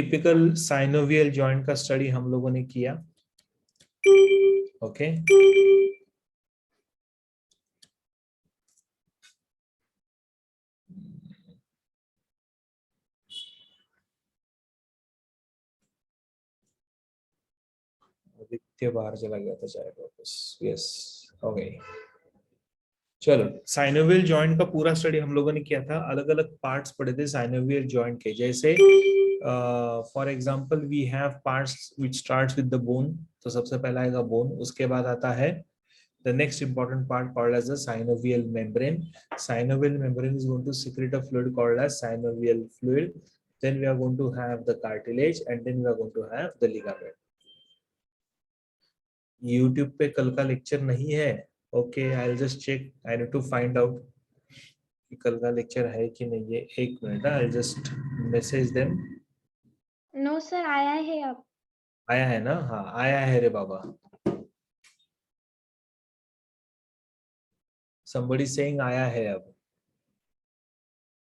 Typical synovial joint का study हम लोगों ने किया. ओके. आदित्य बाहर चला गया था शायद वापस. यस. ओके. चलो, साइनोवियल जॉइंट का पूरा स्टडी हम लोगों ने किया था. अलग अलग पार्ट्स पढ़े थे साइनोवियल जॉइंट के. जैसे for example we have parts which starts with the bone. तो सबसे पहला आएगा बोन. उसके बाद आता है the next important part called as the synovial membrane. Synovial membrane is going to secrete a fluid called as synovial fluid. Then we are going to have the cartilage and then we are going to have the ligament. YouTube पे कल का lecture नहीं है. Okay, I will just check. I need to find out कि कल का lecture है कि नहीं है. एक minute. I will just message them. No sir, आया है अब. आया है ना? हाँ, आया है रे बाबा. somebody saying आया है अब.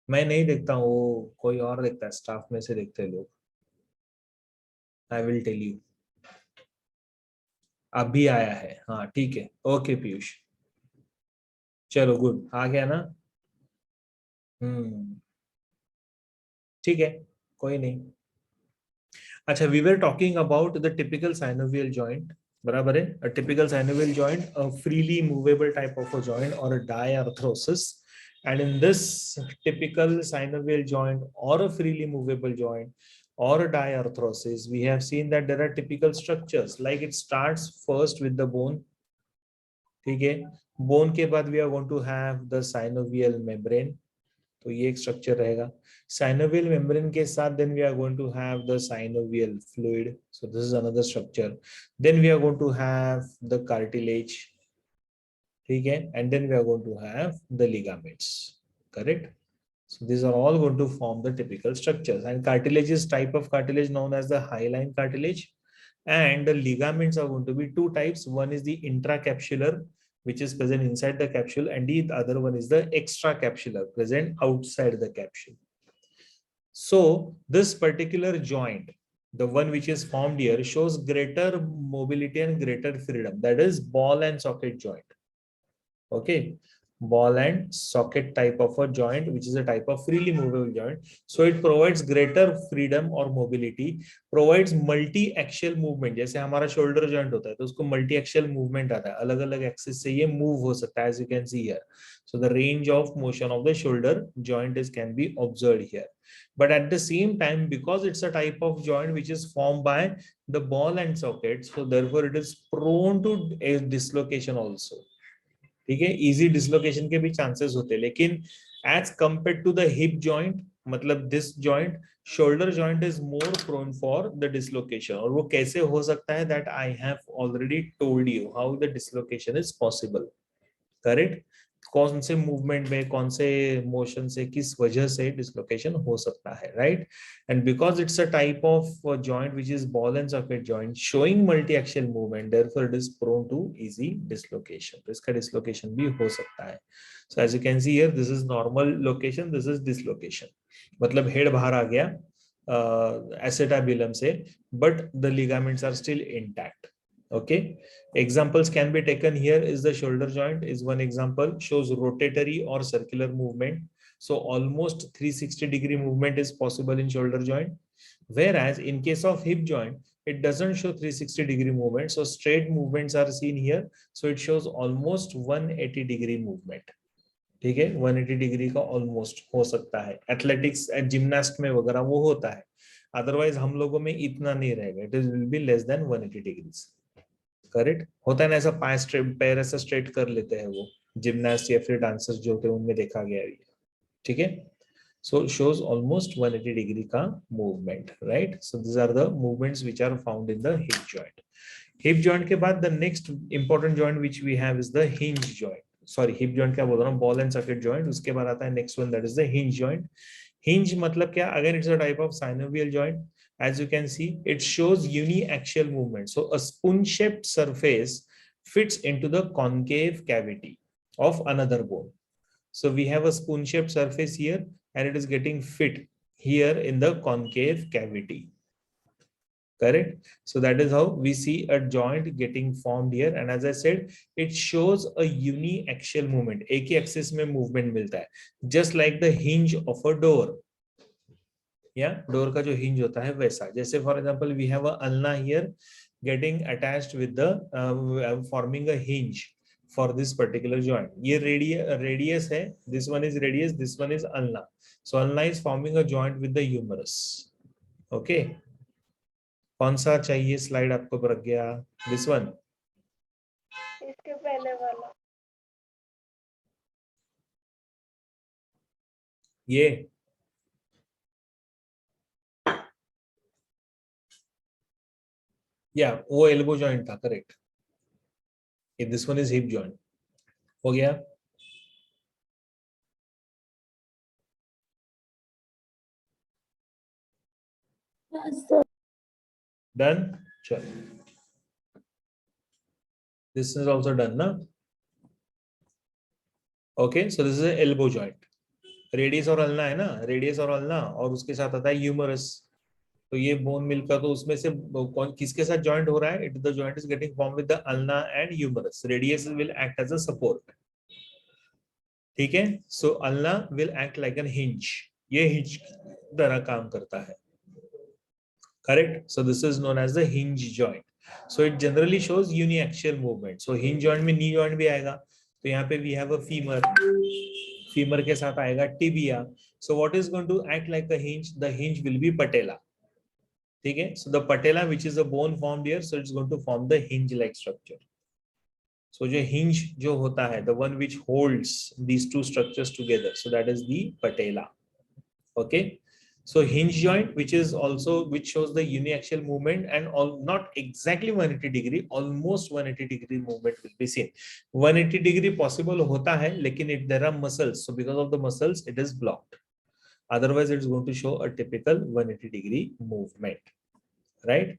मैं नहीं देखता हूँ, वो कोई और देखता है. स्टाफ में से देखते हैं लोग. I will tell you. अभी आया है. हाँ ठीक है. ओके पीयूष, चलो गुड. आ गया ना? ठीक है, कोई नहीं. अच्छा, we were talking about the typical synovial joint. बराबर है. A typical synovial joint, a freely movable type of a joint और a डायआर्थरोसिस. And in this typical synovial joint or a freely movable joint or a diarthrosis, we have seen that there are typical structures. Like it starts first with the bone. ठीक है. Bone के बाद we are going to have the synovial membrane. तो ये एक structure रहेगा. Synovial membrane के साथ then we are going to have the synovial fluid. So this is another structure. Then we are going to have the cartilage. ठीक है. And then we are going to have the ligaments. Correct. So these are all going to form the typical structures. And cartilage is type of cartilage known as the hyaline cartilage. And the ligaments are going to be two types. One is the intracapsular, which is present inside the capsule, and the other one is the extracapsular, present outside the capsule. So this particular joint, the one which is formed here, shows greater mobility and greater freedom. That is ball and socket joint. Okay. Ball and socket type of a joint, which is a type of freely movable joint. So it provides greater freedom or mobility, provides multi-axial movement. जैसे हमारा shoulder joint होता है तो उसको multi-axial movement आता है. अलग अलग axis से ये move हो सकता है, as you can see here. So the range of motion of the shoulder joint can be observed here. But at the same time, because it's a type of joint which is formed by the ball and socket, so therefore it is prone to a dislocation also. ठीक है. Easy dislocation के भी chances होते हैं. लेकिन as compare to the hip joint, मतलब this joint, shoulder joint is more prone for the dislocation. और वो कैसे हो सकता है, that I have already told you how the dislocation is possible. Correct. कौन से मूवमेंट में, कौन से मोशन से, किस वजह से डिसलोकेशन हो सकता है. Right. And because it's a type of joint which is ball and socket joint showing multi axial movement, therefore it is prone to easy dislocation. तो इसका डिसलोकेशन भी हो सकता है. So as you can see here, this is normal location, this is dislocation. मतलब head बाहर आ गया एसेटाबुलम से, but the ligaments are still intact. Okay. Examples can be taken here. Is the shoulder joint is one example, shows rotatory or circular movement. So almost 360-degree movement is possible in shoulder joint. Whereas in case of hip joint, it doesn't show 360-degree movement. So straight movements are seen here. So it shows almost 180-degree movement. ठीक है. 180 degree का almost हो सकता है. Athletics gymnast में वगैरह वो होता है. अदरवाइज हम लोगों में इतना नहीं रहेगा. It will be less than 180 degrees. Correct. होता है ना ऐसा, पैर ऐसा स्ट्रेट कर लेते हैं वो जिम्नास्ट या फिर डांसर्स जो होते हैं, उनमें देखा गया है. ठीक है. सो शोज ऑलमोस्ट 180 डिग्री का movement. Right. So this are the movements which are found in the hip joint. Hip joint के बाद the next important joint which we have is the hinge joint. Sorry, hip joint क्या बोल रहा हूँ, ball and socket joint. उसके बाद आता है next one, that is the hinge joint. Hinge मतलब क्या, again it's a type of synovial joint. As you can see, it shows uniaxial movement. So a spoon-shaped surface fits into the concave cavity of another bone. So we have a spoon-shaped surface here, and it is getting fit here in the concave cavity. Correct. So that is how we see a joint getting formed here. And as I said, it shows a uniaxial movement. एक ही axis में movement मिलता है. Just like the hinge of a door. Yeah, door का जो hinge होता है वैसा. जैसे for example, we have a ulna here getting attached with the forming a hinge for this particular joint. ये radius है. This one is radius. This one is ulna. So ulna is forming a joint with the humerus. Okay. कौन सा चाहिए slide आपको रख गया? This one, इसके पहले वाला। ये या वो एल्बो जॉइंट था, correct. This one is hip joint. हो गया. डन. चलो, दिस इज ऑल्सो डन ना. Okay, so this is elbow joint. Radius और अल्ना है ना, रेडियस और अल्ना, और उसके साथ आता है ह्यूमरस. तो ये बोन मिलकर, तो उसमें से कौन किसके साथ जॉइंट हो रहा है? It the joint is getting form with the ulna and humerus. Radius will act as a support. ठीक है. So ulna will act like an hinge. ये हिंज तरह काम करता है. Correct. So this is known as the hinge joint. So it generally shows uniaxial movement. So hinge joint में knee joint भी आएगा. तो यहाँ पे we have a femur. Femur के साथ आएगा tibia. So what is going to act like a hinge? The hinge will be patella. ठीक है. So the patella, which is a bone formed here, so it's going to form the hinge-like structure. So जो hinge जो होता है, the one which holds these two structures together, so that is the patella. Okay. So hinge joint, which shows the uniaxial movement, and all not exactly 180 degree, almost 180 degree movement will be seen. 180 degree possible होता है, लेकिन there are muscles, so because of the muscles it is blocked. Otherwise, it is going to show a typical 180 degree movement, right?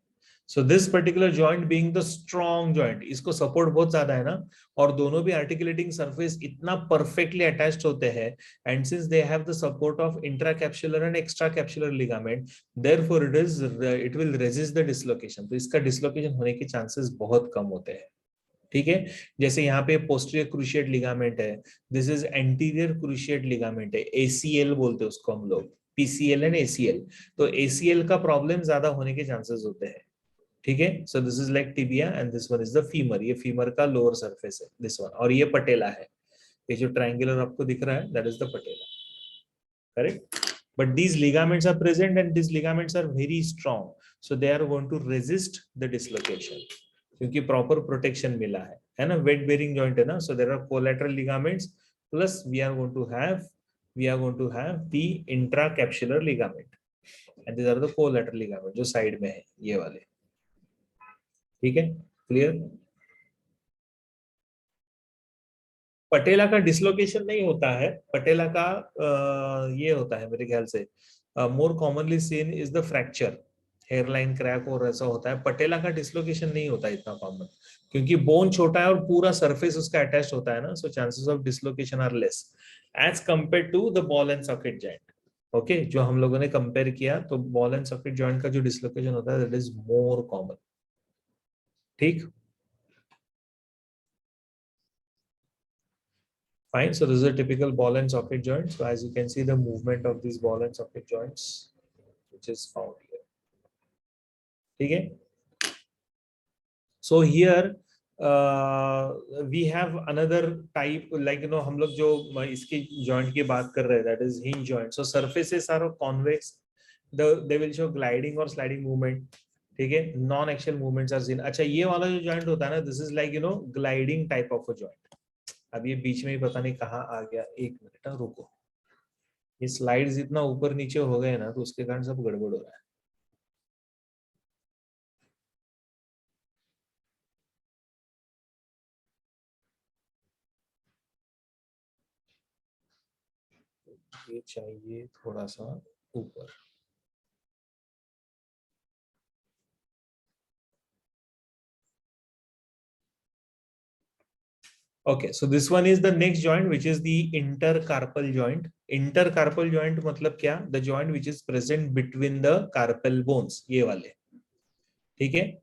So this particular joint being the strong joint, इसको support बहुत ज्यादा है ना, और दोनों भी articulating surface इतना perfectly attached होते हैं, and since they have the support of intracapsular and extracapsular ligament, therefore it will resist the dislocation. तो इसका dislocation होने के chances बहुत कम होते हैं. ठीक है. जैसे यहाँ पे पोस्टीरियर क्रूशिएट लिगामेंट है, this is anterior cruciate ligament है, ACL बोलते हैं उसको हम लोग, PCL एंड ACL. तो ACL का प्रॉब्लम ज्यादा होने के चांसेस होते हैं. ठीक है. So this is like tibia and this one is the femur. ये फीमर का लोअर सरफेस है, दिस वन. और ये पटेला है. ये जो ट्रायंगुलर आपको दिख रहा है, that is the patella. Correct. But these ligaments are present and these ligaments are very strong, so they are going to resist the dislocation, क्योंकि प्रॉपर प्रोटेक्शन मिला है ना. वेट बेरिंग जॉइंट है ना, so there are collateral ligaments plus we are going to have the intracapsular ligament, and these are the collateral ligament जो side में है, ये वाले. ठीक है. क्लियर. पटेला का डिसलोकेशन नहीं होता है. पटेला का ये होता है मेरे ख्याल से, more commonly seen is the fracture, hairline crack और ऐसा होता है. पटेला का डिसलोकेशन नहीं होता इतना कॉमन, क्योंकि बोन छोटा है और पूरा सरफेस उसका अटैच होता है ना, so chances of dislocation are less as compare to the ball and socket joint. Okay, जो हम लोगों ने कंपेयर किया, तो बॉल एंड सॉकेट जॉइंट का जो डिसलोकेशन होता है दैट इज मोर कॉमन. ठीक. Fine. So this is a typical ball and socket joint. So as you can see, the movement of these ball and socket joints, which is found here. Okay. So here we have another type, like हम लोग जो इसके joint की बात कर रहे हैं, that is hinge joint. So surfaces are convex. They will show gliding or sliding movement. ठीक है. Non-axial movements are seen. अच्छा, ये वाला जो joint होता है ना, this is like gliding type of a joint. अब ये बीच में ही पता नहीं कहाँ आ गया. एक मिनट रुको. ये स्लाइड्स इतना ऊपर नीचे हो गए ना, तो उसके कारण सब गड़बड़ हो रहा है. ये चाहिए थोड़ा सा ऊपर. Okay, so this one is the next joint, which is the intercarpal joint. Intercarpal joint मतलब क्या? The joint which is present between the carpal bones, ये वाले. ठीक है.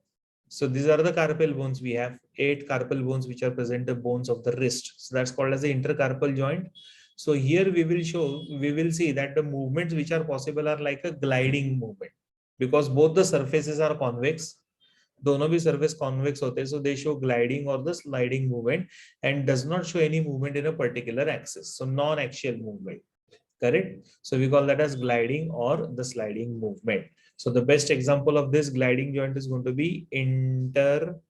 So these are the carpal bones. We have 8 carpal bones which are present the bones of the wrist. So that's called as the intercarpal joint. So here we will see that the movements which are possible are like a gliding movement because both the surfaces are convex. दोनों भी surface convex होते हैं, so they show gliding or the sliding movement and does not show any movement in a particular axis. So non-axial movement. Correct. So we call that as gliding or the sliding movement. So the best example of this gliding joint is going to be intercarpal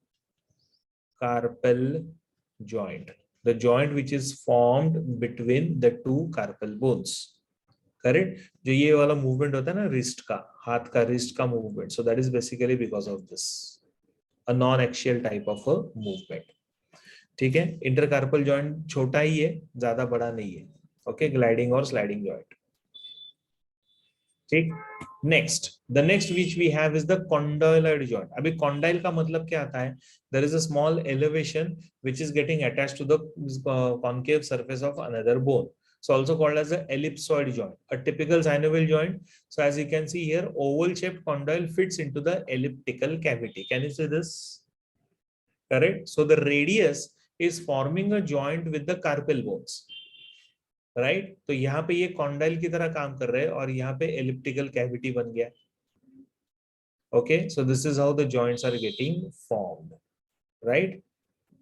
joint, the joint which is formed between the two carpal bones. Correct. जो ये वाला movement होता है ना wrist का, हाथ का wrist का movement. So that is basically because of this, a non-axial type of a movement. ठीक है. Intercarpal joint छोटा ही है, ज्यादा बड़ा नहीं है. Okay, gliding or sliding joint. ठीक. Next, the next which we have is the condyloid joint. अभी condyle का मतलब क्या आता है? There is a small elevation which is getting attached to the concave surface of another bone. So also called as the ellipsoid joint, a typical synovial joint. So as you can see here, oval-shaped condyle fits into the elliptical cavity. Can you see this? Correct. So the radius is forming a joint with the carpal bones. Right. तो यहाँ पे ये condyle की तरह काम कर रहे हैं और यहाँ पे एलिप्टिकल कैविटी बन गया. Okay. So this is how the joints are getting formed. Right.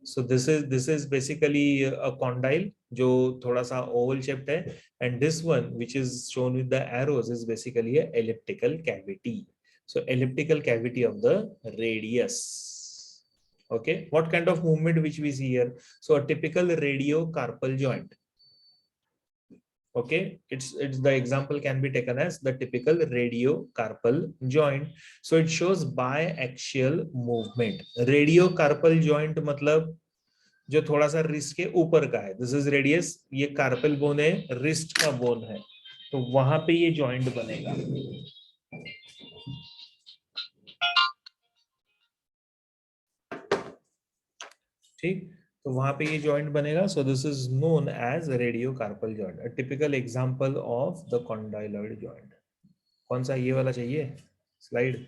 So this is basically a condyle जो थोड़ा सा ओवल शेप्ड है and this one which is shown with the arrows is basically a elliptical cavity. So elliptical cavity of the radius. Okay, what kind of movement which we see here? So a typical radiocarpal joint. Okay, it's the example can be taken as the typical radiocarpal joint. So it shows biaxial movement. Radiocarpal joint मतलब जो थोड़ा सा wrist के ऊपर का है. This is radius. ये carpal bone है, रिस्ट का बोन है, तो वहां पे ये जॉइंट बनेगा. ठीक. तो वहां पे ये जॉइंट बनेगा. So this is known as radiocarpal joint. A typical example of the condyloid joint. कौन सा? ये वाला चाहिए स्लाइड.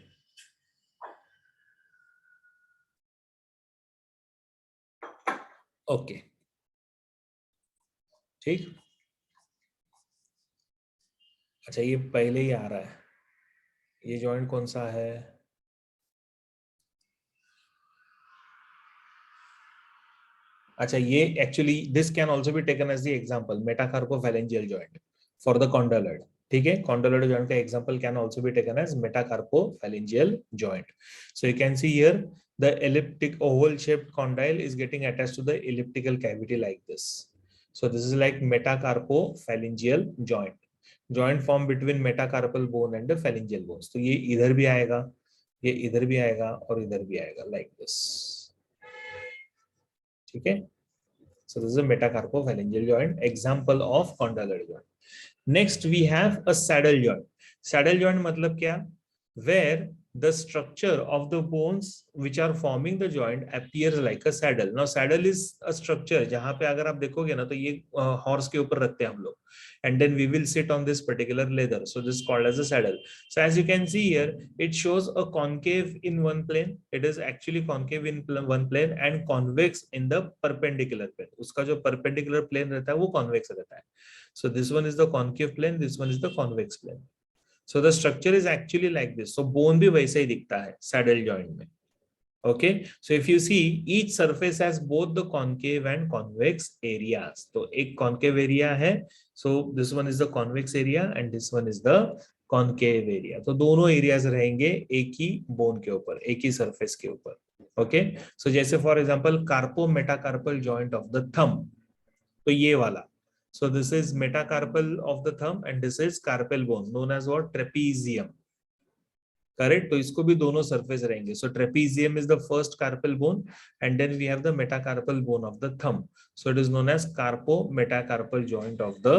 ओके. ठीक. अच्छा, ये पहले ही आ रहा है. ये जॉइंट कौन सा है? अच्छा, ये actually this can also be taken as the example, metacarpophalangeal joint for the condyloid. ठीक है. कॉन्डाइलॉइड जॉइंट का example can also be taken as metacarpophalangeal joint. So you can see here the elliptic oval shaped condyle is getting attached to the elliptical cavity like this. So this is like metacarpophalangeal joint. Joint formed between metacarpal bone and the phalangeal bones. तो ये इधर भी आएगा, ये इधर भी आएगा और इधर भी आएगा like this. ठीक है. So this is a metacarpophalangeal joint, example of condyloid joint. Next we have a saddle joint. Saddle joint मतलब क्या? Where the structure of the bones which are forming the joint appears like a saddle. Now saddle is a structure जहाँ पे अगर आप देखोगे ना तो ये horse के ऊपर रखते हैं हम लोग, and then we will sit on this particular leather. So this is called as a saddle. So as you can see here, it shows a concave in one plane. It is actually concave in one plane and convex in the perpendicular plane. उसका जो perpendicular plane रहता है वो convex रहता है. So this one is the concave plane, this one is the convex plane. So the structure is actually like this. So bone भी वैसे ही दिखता है saddle joint में. Okay. So if you see, each surface has both the concave and convex areas. तो एक concave area है. So this one is the convex area and this one is the concave area. तो दोनों areas रहेंगे एक ही bone के ऊपर, एक ही surface के ऊपर. Okay. So जैसे for example carpometacarpal joint of the thumb. तो ये वाला. So this is metacarpal of the thumb and this is carpal bone known as what? Trapezium. Correct. तो इसको भी दोनों surface रहेंगे. So trapezium is the first carpal bone and then we have the metacarpal bone of the thumb. So it is known as carpometacarpal joint of the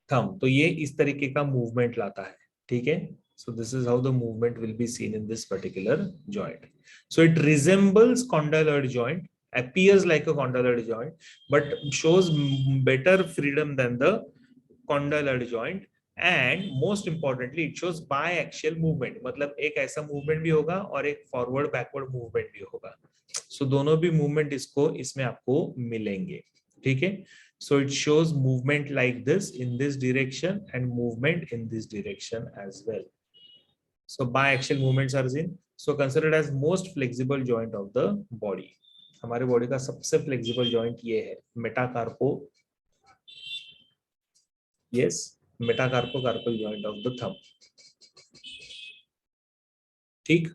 thumb. तो ये इस तरीके का movement लाता है. ठीक है. So this is how the movement will be seen in this particular joint. So it resembles condyloid joint, appears like a condyloid joint, but shows better freedom than the condyloid joint and most importantly it shows by axial movement, मतलब एक ऐसा movement भी होगा और एक forward backward movement भी होगा। सो दोनों भी मूवमेंट इसमें आपको मिलेंगे, ठीक है। So it shows movement like this in this direction and movement in this direction as well. So biaxial movements are seen, so considered as most flexible joint of the body. हमारे body का सबसे flexible joint ये है metacarpo, yes, metacarpocarpal joint of the thumb, ठीक।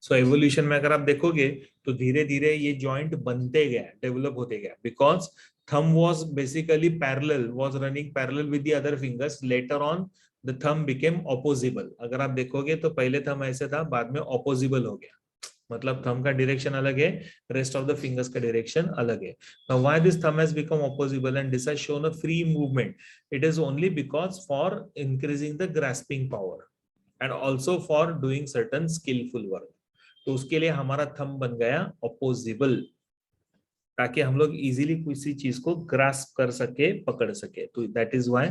So evolution में अगर आप देखोगे तो धीरे धीरे ये जॉइंट बनते गया, डेवलप होते गया, because thumb was basically parallel, was running parallel with the other fingers. Later on the thumb became opposable. अगर आप देखोगे तो पहले thumb ऐसे था, बाद में opposable हो गया, मतलब thumb का डायरेक्शन अलग है, rest of the fingers का डायरेक्शन अलग है। Now why this thumb has become opposable and this has shown a free movement? It is only because for increasing the grasping power and also for doing certain skillful work. तो उसके लिए हमारा thumb बन गया ऑपोजिबल, ताकि हम लोग easily किसी चीज को ग्रास्प कर सके, पकड़ सके। तो that is why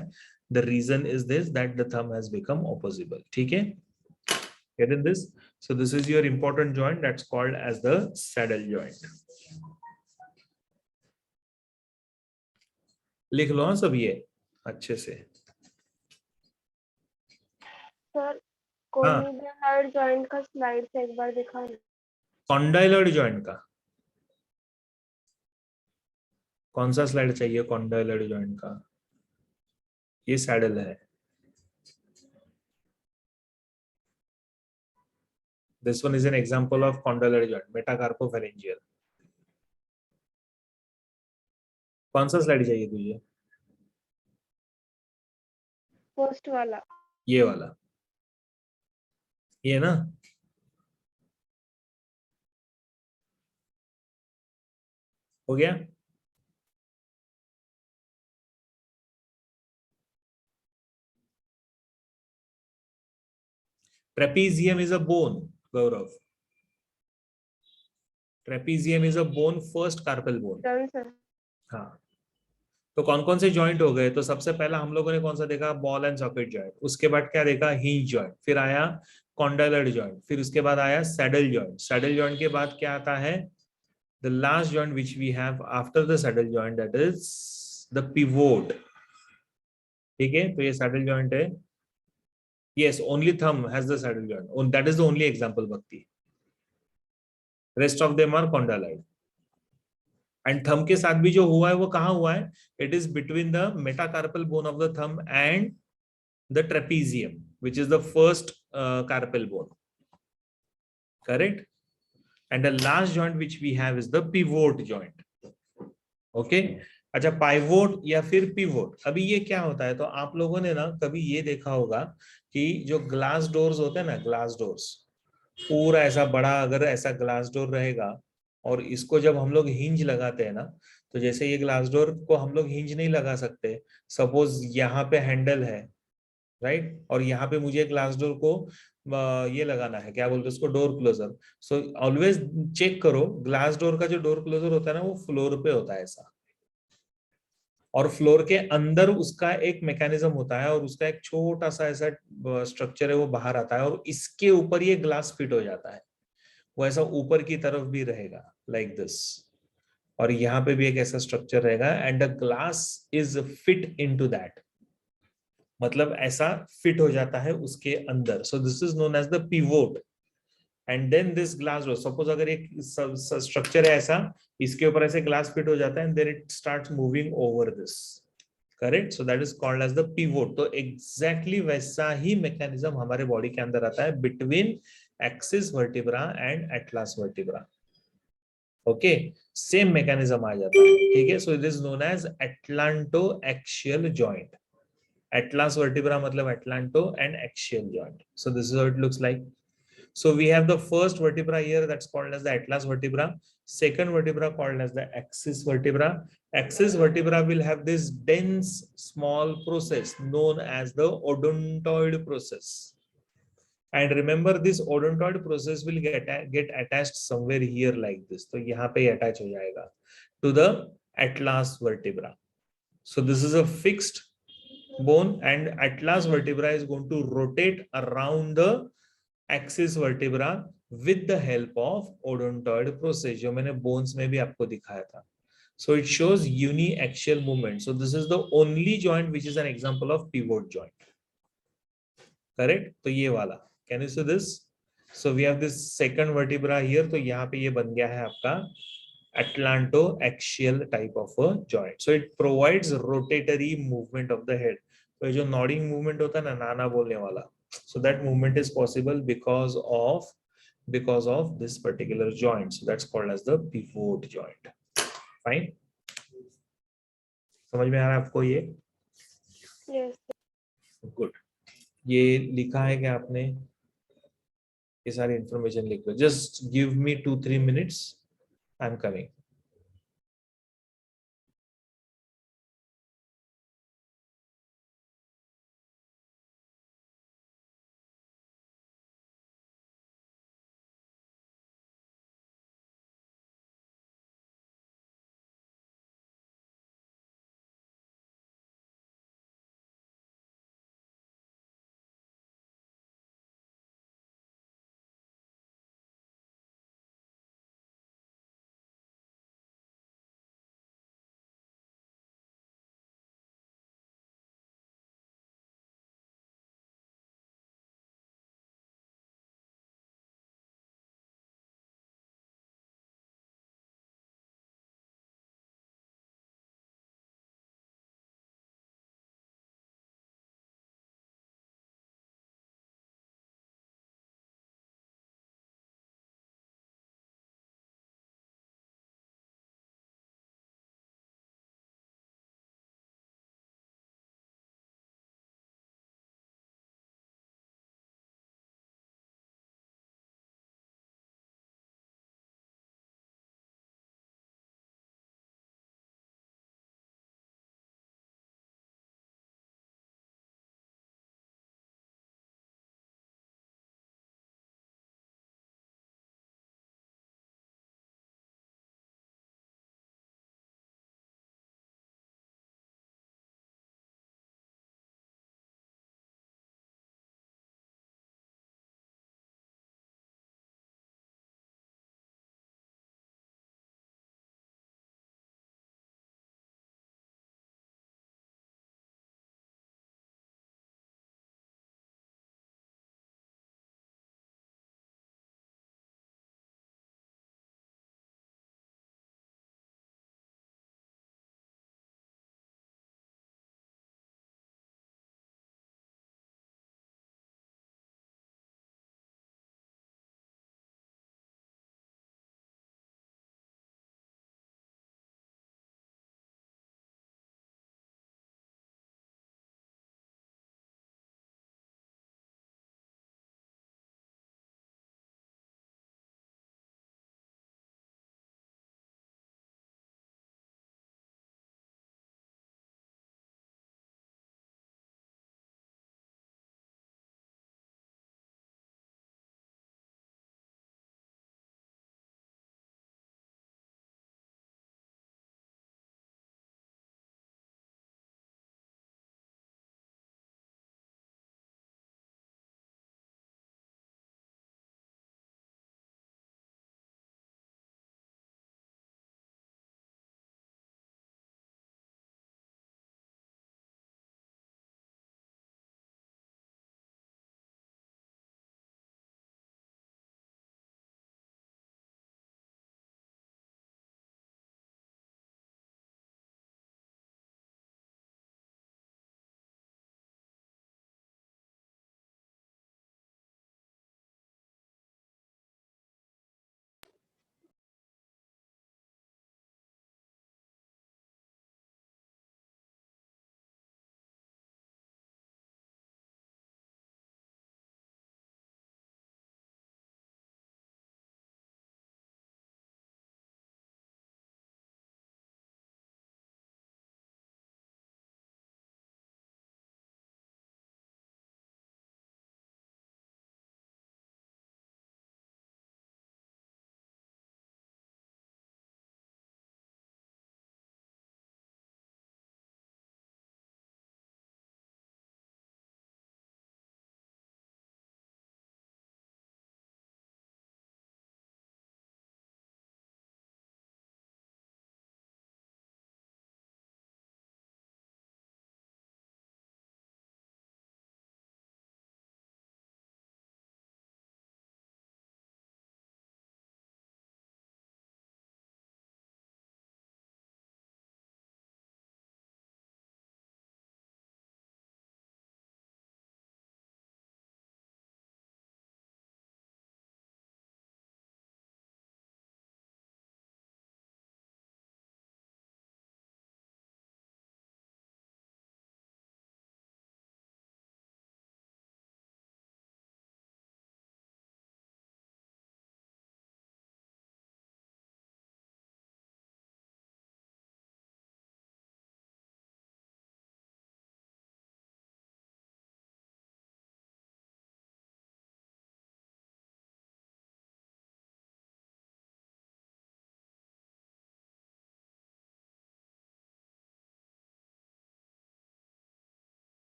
the reason is this that the thumb has become opposable, ठीक है। Get in this? So this is your important joint that's called as the saddle joint. लिख लो हाँ सब ये अच्छे से। सर कॉन्डिलर जॉइंट का slide से एक बार दिखा। कॉन्डाइलर जॉइंट का कौन सा स्लाइड चाहिए? कॉन्डाइलर जॉइंट का ये सैडल है। This one is an example of condylar joint, metacarpopharyngeal. कौन सा स्लाइड चाहिए तुझे? फर्स्ट वाला, ये वाला, ये ना। हो गया? Trapezium is a bone, Gaurav. Trapezium is a bone, first carpal bone. Done sir. हाँ, तो कौन कौन से जॉइंट हो गए? तो सबसे पहला हम लोगों ने कौन सा देखा? Ball and socket joint. उसके बाद क्या देखा? Hinge joint. फिर आया कॉन्डाइलर जॉइंट। फिर उसके बाद आया सैडल जॉइंट। सैडल जॉइंट के बाद क्या आता है? The last joint which we have after the saddle joint, that is the pivot, ठीक है। तो ये सैडल जॉइंट है। Yes, only thumb has the saddle joint. That is the only example, Bhakti. Rest of them are condyloid. And thumb के साथ भी जो हुआ है वो कहाँ हुआ है? It is between the metacarpal bone of the thumb and the trapezium, which is the first carpal bone. Correct? And the last joint which we have is the pivot joint. Okay? अच्छा, pivot या फिर pivot. अभी ये क्या होता है? तो आप लोगों ने ना कभी ये देखा होगा कि जो ग्लास डोर्स होते हैं ना, ग्लास डोर्स पूरा ऐसा बड़ा, अगर ऐसा ग्लास डोर रहेगा और इसको जब हम लोग हिंज लगाते हैं ना, तो जैसे ये ग्लास डोर को हम लोग हिंज नहीं लगा सकते। सपोज यहाँ पे हैंडल है, राइट, और यहाँ पे मुझे ग्लास डोर को ये लगाना है, क्या बोलते हैं उसको? Door closer. So always check करो, ग्लास डोर का जो डोर क्लोजर होता है ना, वो फ्लोर पे होता है ऐसा, और फ्लोर के अंदर उसका एक मैकेनिज्म होता है और उसका एक छोटा सा ऐसा स्ट्रक्चर है, वो बाहर आता है और इसके ऊपर ये ग्लास फिट हो जाता है। वो ऐसा ऊपर की तरफ भी रहेगा लाइक दिस, और यहाँ पे भी एक ऐसा स्ट्रक्चर रहेगा and the glass is fit into that, मतलब ऐसा फिट हो जाता है उसके अंदर। So this is known as the pivot. And then this glass door, suppose अगर एक स्ट्रक्चर है ऐसा, इसके ऊपर ऐसे ग्लास फिट हो जाता है and then it starts moving over this, correct. So that is called as the pivot. तो एग्जैक्टली वैसा ही मैकेनिज्म हमारे बॉडी के अंदर आता है between axis vertebra and atlas vertebra. Okay, same mechanism आ जाता है, ठीक है। So it is known as atlanto axial joint. Atlas vertebra मतलब atlanto and axial joint. So this is how it looks like. So we have the first vertebra here, that's called as the atlas vertebra. Second vertebra called as the axis vertebra. Axis vertebra will have this dense small process known as the odontoid process. And remember, this odontoid process will get attached somewhere here like this. तो यहाँ पे attach हो जाएगा to the atlas vertebra. So this is a fixed bone, and atlas vertebra is going to rotate around the axis vertebra with the help of odontoid process, जो मैंने bones में भी आपको दिखाया था. So it shows uniaxial movement. So this is the only joint which is an example of pivot joint. Correct? तो ये वाला. Can you see this? So we have this second vertebra here. तो यहाँ पे ये बन गया है आपका atlantoaxial type of a joint. So it provides rotatory movement of the head. तो ये जो nodding movement होता है ना, नाना बोलने वाला. So that movement is possible because of this particular joint. So that's called as the pivot joint. Fine. समझ में आ रहा है आपको ये? Yes. गुड. ये लिखा है कि आपने ये सारी इंफॉर्मेशन लिख लो. Just give me 2-3 minutes, I am coming.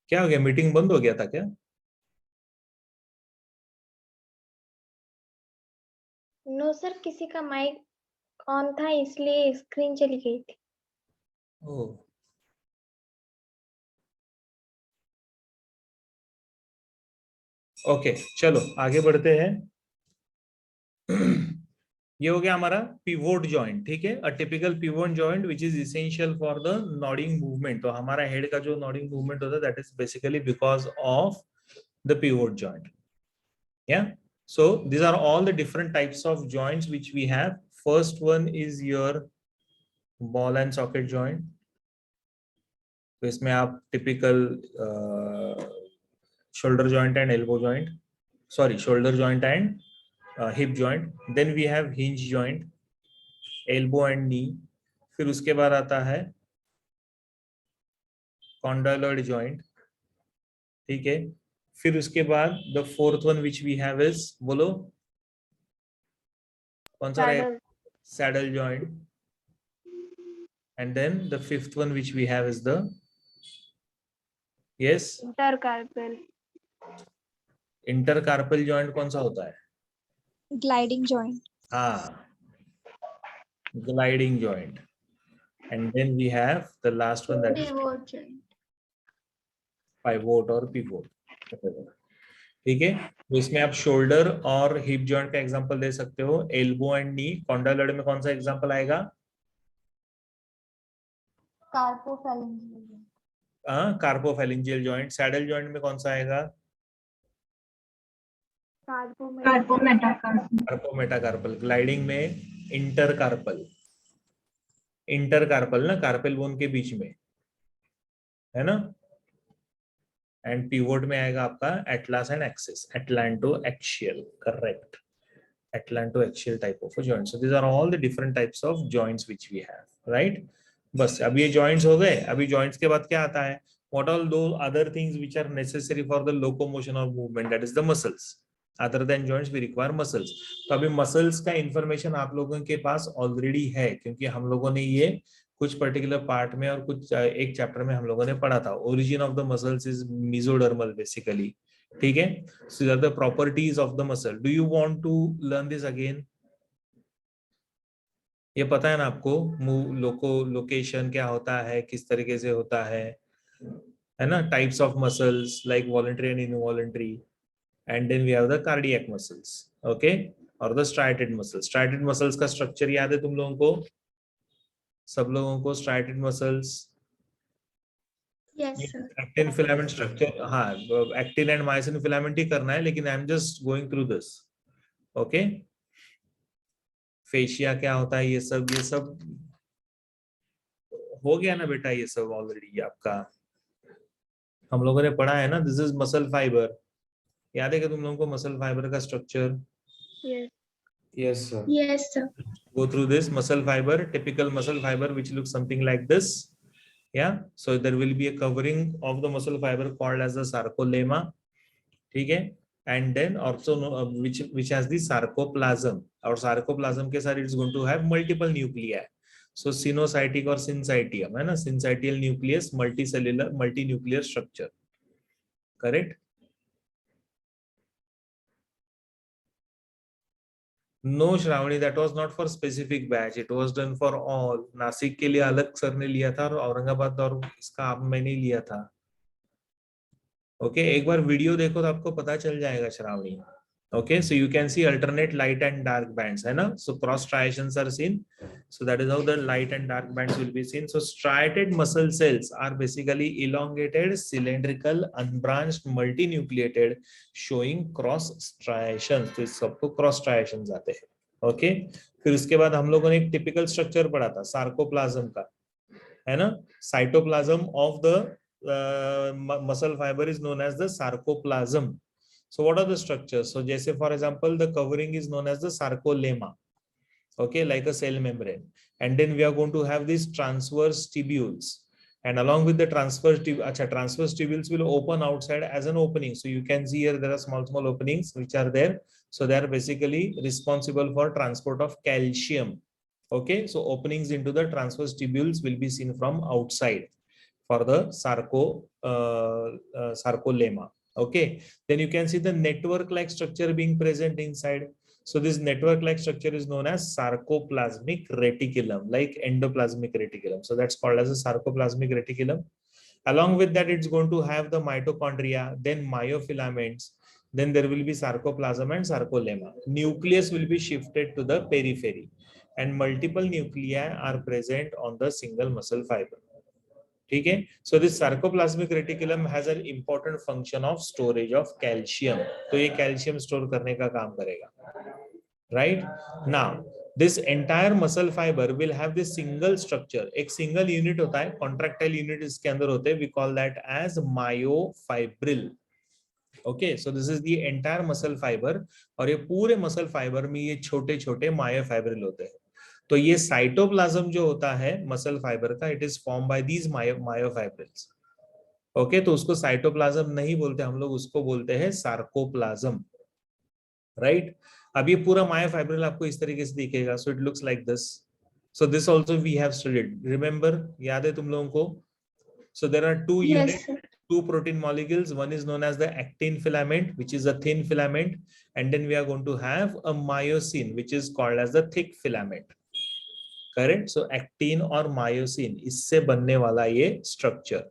क्या हो गया, मीटिंग बंद हो गया था क्या? नो सर, किसी का माइक ऑन था इसलिए स्क्रीन चली गई थी। ओ, ओके, चलो आगे बढ़ते हैं। ये हो गया हमारा पिवोट जॉइंट, ठीक है। A typical pivot joint which is essential for the nodding movement. तो हमारा हेड का जो नॉडिंग मूवमेंट होता है that is basically because of the pivot joint. Yeah, so these are all the different types of joints which we have. First one is your ball and socket joint. तो इसमें आप typical shoulder joint and elbow joint, sorry, shoulder joint and hip joint. Then we have hinge joint, elbow and knee. फिर उसके बाद आता है condyloid joint, ठीक है। फिर उसके बाद the fourth one which we have is, बोलो कौन सा रहेगा? Saddle, Saddle joint. And then the fifth one which we have is the, yes, intercarpal, intercarpal joint कौन सा होता है? ग्लाइडिंग जॉइंट, हाँ, gliding joint. And then we have the last one that is pivot joint. Pivot और pivot, ठीक है। तो इसमें आप शोल्डर और हिप जॉइंट का एग्जांपल दे सकते हो, एल्बो एंड नी। कॉन्डाइलॉइड में कौन सा एग्जांपल आएगा? कार्पोफैरिंजियल, कार्पोफैरिंजियल जॉइंट। सैडल जॉइंट में कौन सा आएगा? Carpometacarpal, carpometacarpal. ग्लाइडिंग में इंटरकार्पल, इंटरकार्पल ना, कार्पेल बोन के बीच में, है ना। एंड पिवोट में आएगा आपका atlas and axis, atlanto axial, correct, atlanto axial type of joint. So these are all the different types of joints which we have, right. बस अब ये जॉइंट्स हो गए। अभी जॉइंट्स के बाद क्या आता है? What all those other things which are necessary for the locomotion और movement, that is the muscles. Other than joints we require muscles. तो अभी मसल्स का इंफॉर्मेशन आप लोगों के पास ऑलरेडी है, क्योंकि हम लोगों ने ये कुछ पर्टिकुलर पार्ट में और कुछ एक चैप्टर में हम लोगों ने पढ़ा था। Origin of the muscles is mesodermal basically, ठीक है। So are the properties of the muscle. Do you want to learn this again? ये पता है ना आपको, लोकेशन क्या होता है, किस तरीके से होता है ना। Types of muscles like voluntary and involuntary, and then we have the cardiac muscles, okay, और the striated muscles. Striated muscles का स्ट्रक्चर याद है तुम लोगों को, सब लोगों को? Striated muscles, yes sir, actin filament structure, हाँ, एक्टिन एंड मायोसिन फिलामेंट ही करना है, लेकिन I am just going through this, okay. Fascia क्या होता है, ये सब हो गया ना बेटा, ये सब ऑलरेडी आपका हम लोगों ने पढ़ा है ना। दिस इज मसल फाइबर, याद है कि तुम लोगों को मसल फाइबर का structure? Yes yes sir. Yes sir, Go through this muscle fiber, typical muscle fiber which looks something like this. Yeah, so there will be a covering of the muscle fiber called as the sarcolemma, ठीक है। And then also which has the sarcoplasm, और sarcoplasm के साथ it's going to have multiple nuclei. So sinusitic और syncytium, है ना, syncytial nucleus, multicellular multinuclear structure, correct? No Shravani, that was not for specific batch, it was done for all. Nashik के लिए अलग sir ने लिया था और औरंगाबाद और इसका आप मैंने लिया था, ओके। एक बार वीडियो देखो तो आपको पता चल जाएगा Shravani, okay. So you can see alternate light and dark bands, है ना। So cross striations are seen, so that is how the light and dark bands will be seen. So striated muscle cells are basically elongated, cylindrical, unbranched, multinucleated, showing cross striations. तो इस सबको cross striations आते हैं, okay. फिर उसके बाद हम लोगों ने एक टिपिकल स्ट्रक्चर पढ़ा था सार्कोप्लाज्म का, है ना। Cytoplasm of the muscle fiber is known as the sarcoplasm. So what are the structures? So जैसे for example the covering is known as the sarcolemma, okay, like a cell membrane. And then we are going to have these transverse tubules, and along with the transverse tubules will open outside as an opening. So you can see here there are small openings which are there. So they are basically responsible for transport of calcium, okay. So openings into the transverse tubules will be seen from outside. for the sarcolemma. Okay, then you can see the network like structure being present inside. So this network like structure is known as sarcoplasmic reticulum, like endoplasmic reticulum. So that's called as a sarcoplasmic reticulum. Along with that, it's going to have the mitochondria, then myofilaments, then there will be sarcoplasm and sarcolemma. Nucleus will be shifted to the periphery, and multiple nuclei are present on the single muscle fiber. ठीक है, so this sarcoplasmic reticulum has an important function of storage of calcium. तो ये calcium store करने का काम करेगा. Right now, this entire muscle fiber will have this single structure. एक single unit होता है, contractile unit इसके अंदर होते हैं. We call that as myofibril. Okay, so this is the entire muscle fiber. और ये पूरे muscle fiber में ये छोटे छोटे myofibril होते हैं. तो ये साइटोप्लाज्म जो होता है मसल फाइबर का, it is form by these myofibrils. Okay, तो उसको साइटोप्लाज्म नहीं बोलते हम लोग, उसको बोलते हैं सार्कोप्लाज्म. राइट, अब ये पूरा मायोफाइब्रिल आपको इस तरीके से दिखेगा. So it looks like this. So this also we have studied. Remember, याद है तुम लोगों को? So there are two unit, two protein molecules. One is known as the actin filament, which is a thin filament, and then we are going to have a myosin, which is called as the thick filament. Correct? So actin और myosin, इससे बनने वाला ये structure.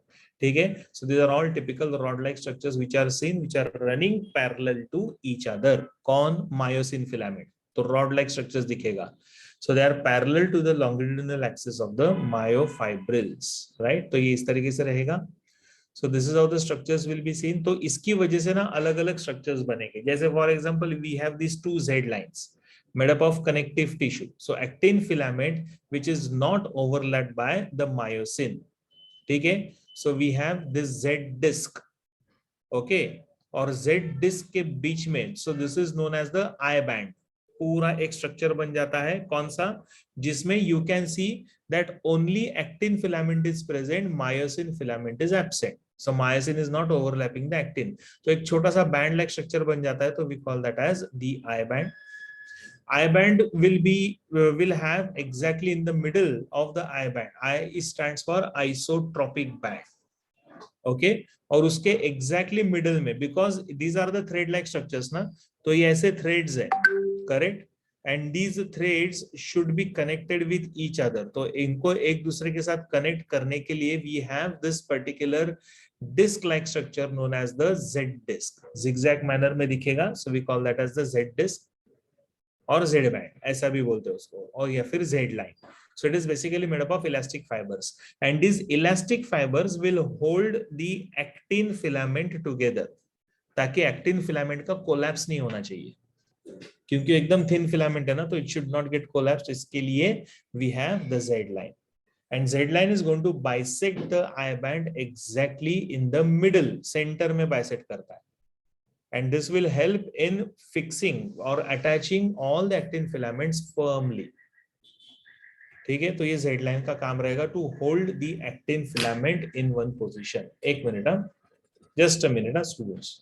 ठीक है? So these are all typical rod-like structures which are seen, which are running parallel to each other. कौन? Myosin filament. तो rod-like structures दिखेगा. So they are parallel to the longitudinal axis of the myofibrils. Right? तो ये इस तरीके से रहेगा. So this is how the structures will be seen. तो इसकी वजह से ना अलग अलग structures बनेंगे. जैसे for example we have these two Z lines made up of connective tissue. So actin filament which is not overlapped by the myosin. ठीक है? So we have this Z disc. Okay, और Z disc के बीच में, so this is known as the I band. पूरा एक structure बन जाता है. कौन सा? जिसमें you can see that only actin filament is present, myosin filament is absent. So myosin is not overlapping the actin. तो एक छोटा सा band like structure बन जाता है, तो we call that as the I band. I band will have exactly in the middle of the I band. I stands for isotropic band. Okay, और उसके exactly middle में, because these are the thread like structures ना, तो ये ऐसे threads है. Correct? And these threads should be connected with each other. तो इनको एक दूसरे के साथ connect करने के लिए we have this particular disc like structure known as the Z disc. Zigzag manner में दिखेगा, so we call that as the Z disc और Z band, ऐसा भी बोलते हैं उसको, और या फिर Z line. So it is basically made up of elastic fibers, and these elastic fibers will hold the actin filament together, ताकि actin filament का collapse नहीं होना चाहिए, क्योंकि एकदम thin filament है ना, तो it should not get collapsed. इसके लिए we have the Z line, and Z line is going to bisect the I band exactly in the middle, center में bisect करता है, and this will help in fixing or attaching all the actin filaments firmly. ठीक है, तो ये Z line का काम रहेगा to hold the actin filament in one position. एक मिनट, just a minute, students.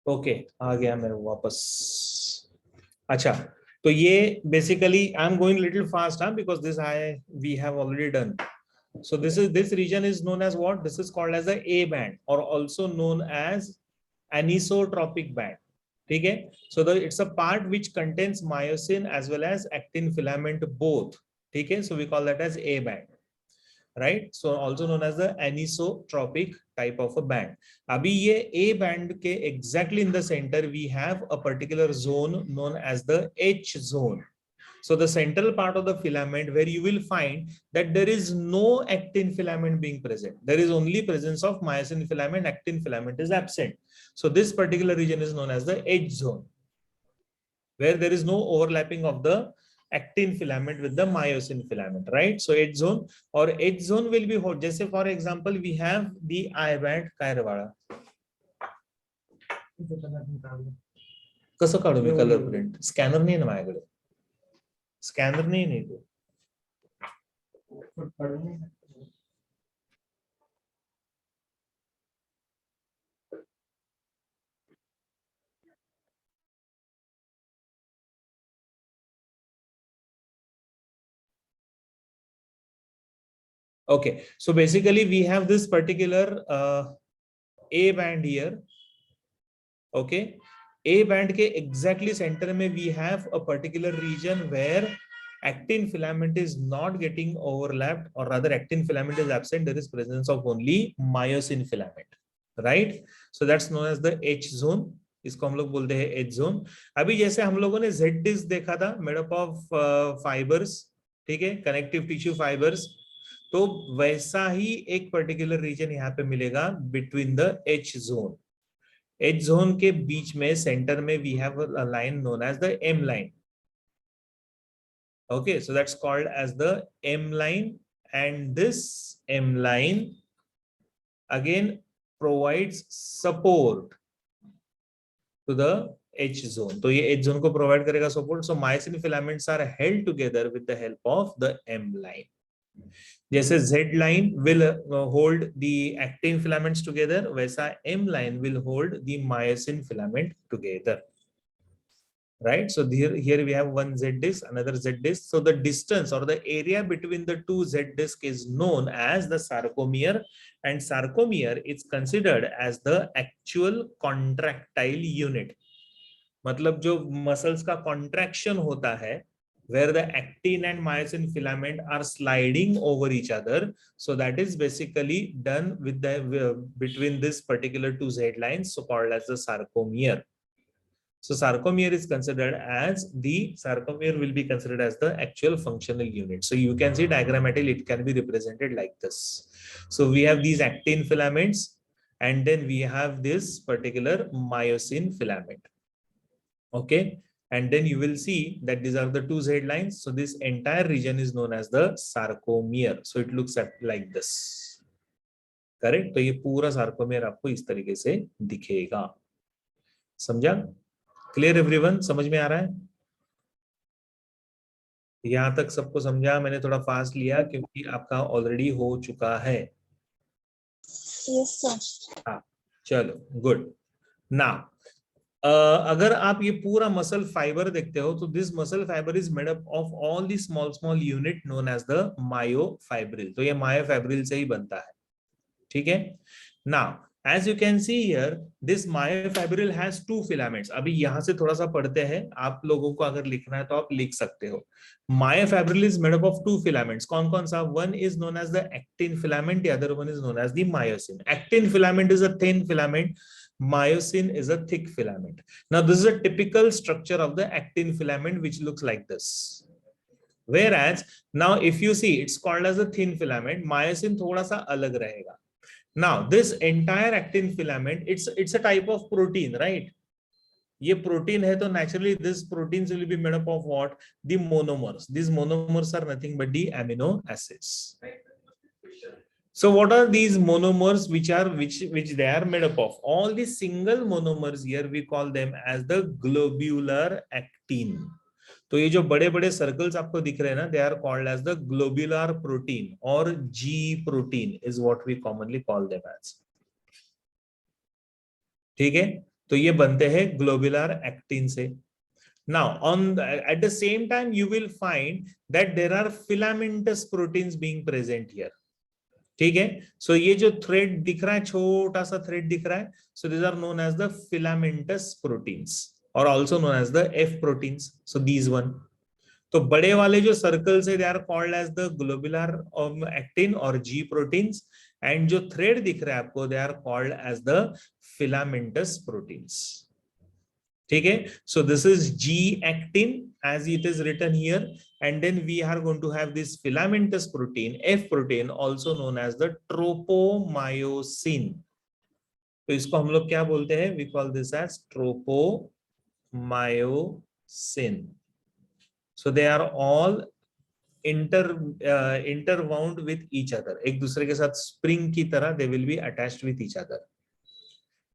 Okay आ गया मैं वापस. अच्छा, तो ये basically I am going little fast because this I we have already done. So this region is known as what? This is called as the A band or also known as anisotropic band. ठीक है? So it's a part which contains myosin as well as actin filament both. ठीक है? So we call that as A band. Right? So also known as the anisotropic type of a band. अभी ये A band के exactly in the center we have a particular zone known as the H zone. So the central part of the filament where you will find that there is no actin filament being present. There is only presence of myosin filament, actin filament is absent. So this particular region is known as the H zone, where there is no overlapping of the actin filament with the myosin filament, right? So H zone or H zone will be hot. Just for example, we have the I band. कसं काढू मी colour print? Scanner नाही ना माझ्याकडे. Scanner नाही तो. Okay, so basically we have this particular A band here. Okay, A band के exactly center में we have a particular region where actin filament is not getting overlapped, or rather actin filament is absent. There is presence of only myosin filament, right? So that's known as the H zone. इसको हम लोग बोलते हैं H zone. अभी जैसे हम लोगों ने Z disc देखा था, made up of fibers, ठीक है, connective tissue fibers. तो वैसा ही एक पर्टिकुलर रीजन यहाँ पे मिलेगा between the H zone. H zone के बीच में सेंटर में we have a line known as the M line. Okay, so that's called as the M line, and this M line again provides support to the H zone. तो ये H zone को provide करेगा support. So myosin filaments are held together with the help of the M line. जैसे Z line will hold the actin filaments together, वैसा M line will hold the myosin filament together. Right? So here we have one Z disc, another Z disc. So the distance or the area between the two Z disc is known as the sarcomere, and sarcomere is considered as the actual contractile unit. मतलब जो muscles का contraction होता है, where the actin and myosin filament are sliding over each other. So that is basically done with the between this particular two Z lines, so called as the sarcomere. So sarcomere is considered as sarcomere will be considered as the actual functional unit. So you can see diagrammatically it can be represented like this. So we have these actin filaments, and then we have this particular myosin filament. Okay. And then you will see that these are the two Z lines. So this entire region is known as the sarcomere. So it looks like this. Correct? तो ये पूरा sarcomere आपको इस तरीके से दिखेगा. समझा? Clear everyone? समझ में आ रहा है? यहाँ तक सबको समझा? मैंने थोड़ा फास्ट लिया क्योंकि आपका ऑलरेडी हो चुका है. Yes, sir. हाँ, चलो, गुड. नाउ अगर आप ये पूरा मसल फाइबर देखते हो तो this muscle fibre is made up of all the small unit known as the myofibril. तो ये मायोफाइब्रिल से ही बनता है. ठीक है. Now as you can see here this myofibril has two filaments. अभी यहां से थोड़ा सा पढ़ते हैं. आप लोगों को अगर लिखना है तो आप लिख सकते हो. Myofibril is made up of two filaments. कौन कौन सा? One is known as the actin filament, the other one is known as the myosin. Actin filament is a thin filament, myosin is a thick filament. Now this is a typical structure of the actin filament which looks like this. Whereas now if you see it's called as a thin filament, myosin thoda sa alag rahega. Now this entire actin filament, it's a type of protein, right? ये protein है तो naturally this proteins will be made up of what? The monomers. These monomers are nothing but the amino acids. So what are these monomers which they are made up of? All the single monomers here we call them as the globular actin. तो ये जो बड़े बड़े circles आपको दिख रहे हैं ना, they are called as the globular protein or G protein is what we commonly call them as. ठीक है. तो ये बनते हैं ग्लोबुलर एक्टिन से. Now, at the same time, you will find that there are filamentous proteins being present here. ठीक है. So ये जो thread दिख रहा है, छोटा सा thread दिख रहा है, so these are known as the filamentous proteins or also known as the F proteins. So these one. तो बड़े वाले जो सर्कल्स है, they are called as the globular actin or G proteins, and जो thread दिख रहा है आपको, they are called as the filamentous proteins. ठीक है. So this is G actin as it is written here, and then we are going to have this filamentous protein, F protein, also known as the tropomyosin. तो इसको हम लोग क्या बोलते हैं? We call this as tropomyosin. So they are all interwound with each other. एक दूसरे के साथ spring की तरह they will be attached with each other.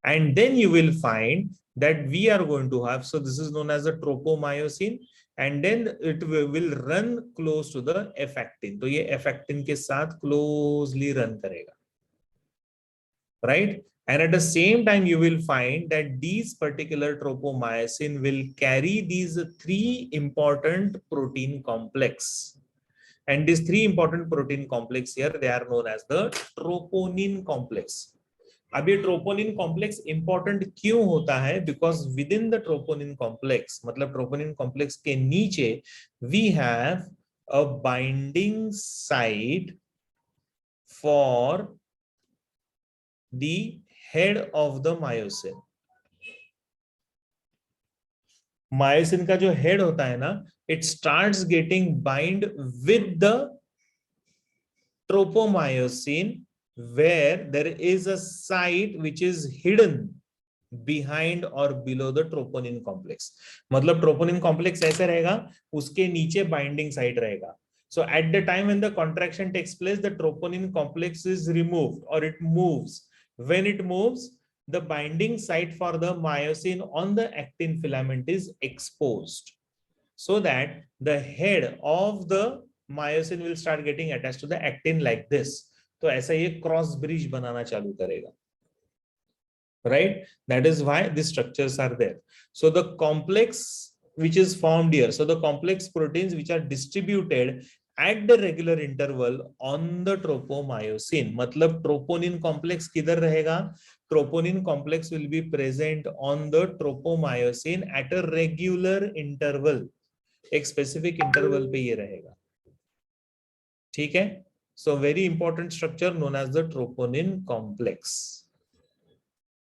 And then you will find that we are going to have, so this is known as the tropomyosin, and then it will run close to the F actin. तो ये F actin के साथ closely run करेगा, right? And at the same time, you will find that these particular tropomyosin will carry these three important protein complex. And these three important protein complex here, they are known as the troponin complex. अब ये troponin complex important क्यों होता है? Because within the troponin complex, मतलब troponin complex के नीचे we have a binding site for the head of the myosin. Myosin का जो हेड होता है ना, it starts getting bind with the tropomyosin, where there is a site which is hidden behind or below the troponin complex. मतलब troponin complex ऐसे रहेगा, उसके नीचे binding site रहेगा. So at the time when the contraction takes place, the troponin complex is removed or it moves. When it moves, the binding site for the myosin on the actin filament is exposed, so that the head of the myosin will start getting attached to the actin like this. तो ऐसा ये cross bridge बनाना चालू करेगा, right? That is why these structures are there. So the complex which is formed here, so the complex proteins which are distributed at the regular interval on the tropomyosin, मतलब troponin complex किधर रहेगा? Troponin complex will be present on the tropomyosin at a regular interval. एक specific interval पे ये रहेगा, ठीक है? So very important structure known as the troponin complex.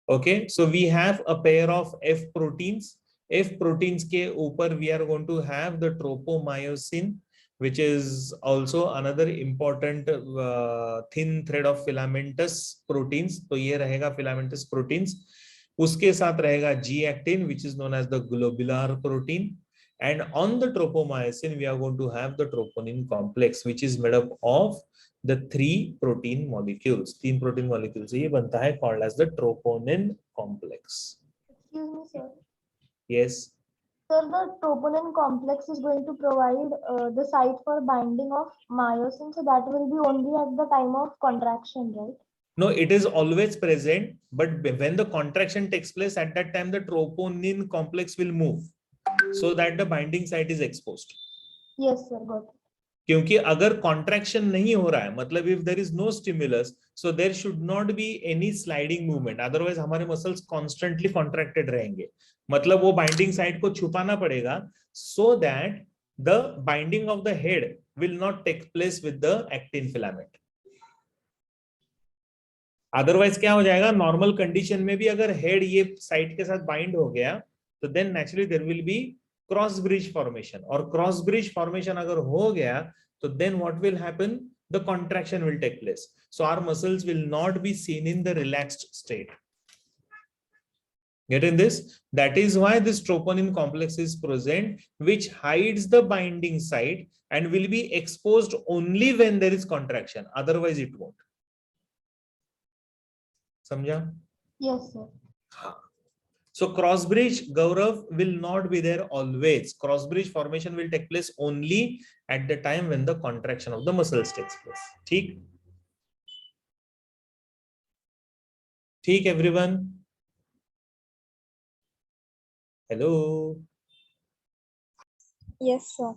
Okay, so we have a pair of F proteins. F proteins के ऊपर we are going to have the tropomyosin, which is also another important thin thread of filamentous proteins. तो ये रहेगा filamentous proteins. उसके साथ रहेगा G actin, which is known as the globular protein. And on the tropomyosin, we are going to have the troponin complex, which is made up of the three protein molecules. तीन protein molecules ये बनता है called as the troponin complex. Excuse me, sir. Yes. Sir, the troponin complex is going to provide the site for binding of myosin, so that will be only at the time of contraction, right? No, it is always present, but when the contraction takes place, at that time the troponin complex will move, so that the binding site is exposed. Yes, sir, got it. क्योंकि अगर contraction नहीं हो रहा है, मतलब if there is no stimulus, so there should not be any sliding movement, otherwise हमारे muscles constantly contracted रहेंगे. मतलब वो बाइंडिंग साइट को छुपाना पड़ेगा, so that the binding of the head will not take place with the actin filament. Otherwise क्या हो जाएगा? नॉर्मल कंडीशन में भी अगर हेड ये साइट के साथ बाइंड हो गया, तो then naturally there will be cross bridge formation, और क्रॉस ब्रिज फॉर्मेशन अगर हो गया, तो then what will happen? The contraction will take place, so our muscles will not be seen in the relaxed state. Get in this? That is why this troponin complex is present, which hides the binding site and will be exposed only when there is contraction, otherwise it won't. समझा? Yes, sir. So cross bridge, Gaurav, will not be there always. Cross bridge formation will take place only at the time when the contraction of the muscles takes place. ठीक? ठीक everyone? Hello. Yes, sir.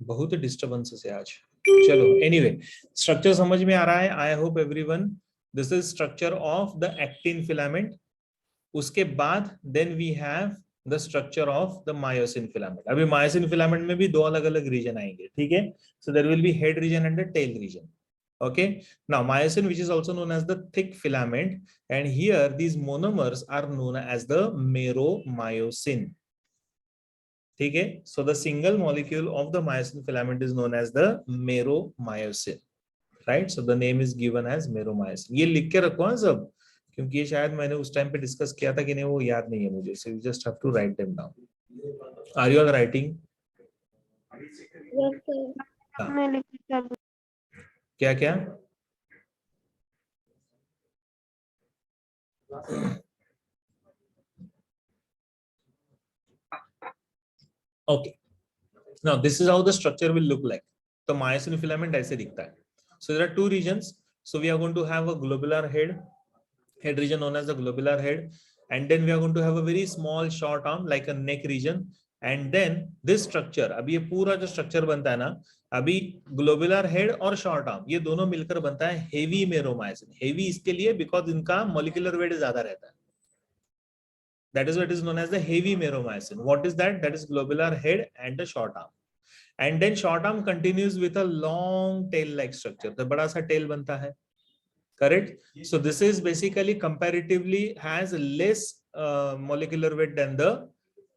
बहुत disturbances है आज. चलो, anyway, structure समझ में आ रहा है. I hope everyone. This is structure of the actin filament. उसके बाद then we have the structure of the myosin filament. अभी मायोसिन फिलामेंट में भी दो अलग अलग रीजन आएंगे, ठीक है. So there will be head region and the tail region. Okay, now myosin, which is also known as the thick filament, and here these monomers are known as the meromyosin. ठीक है. So the single molecule of the myosin filament is known as the meromyosin, right? So the name is given as meromyosin. ये लिख के रखो हाँ सब, क्योंकि ये शायद मैंने उस टाइम पे डिस्कस किया था कि नहीं वो याद नहीं है मुझे. So you just have to write them down. Are you all writing? Yes, sir. हाँ. मैं लिख क्या क्या? Okay. Now this is how the structure will look like. तो myosin filament ऐसे दिखता है. So there are two regions. So we are going to have a globular head region known as the globular head, and then we are going to have a very small short arm like a neck region, and then this structure. अभी ये पूरा जो structure बनता है ना, अभी globular head और short arm ये दोनों मिलकर बनता है heavy meromyosin. Heavy इसके लिए because इनका molecular weight ज्यादा रहता है. That is what is known as the heavy meromyosin. What is that? That is globular head and the short arm. And then short arm continues with a long tail-like structure. The बड़ा सा tail बनता है. Correct? So this is basically comparatively has less molecular weight than the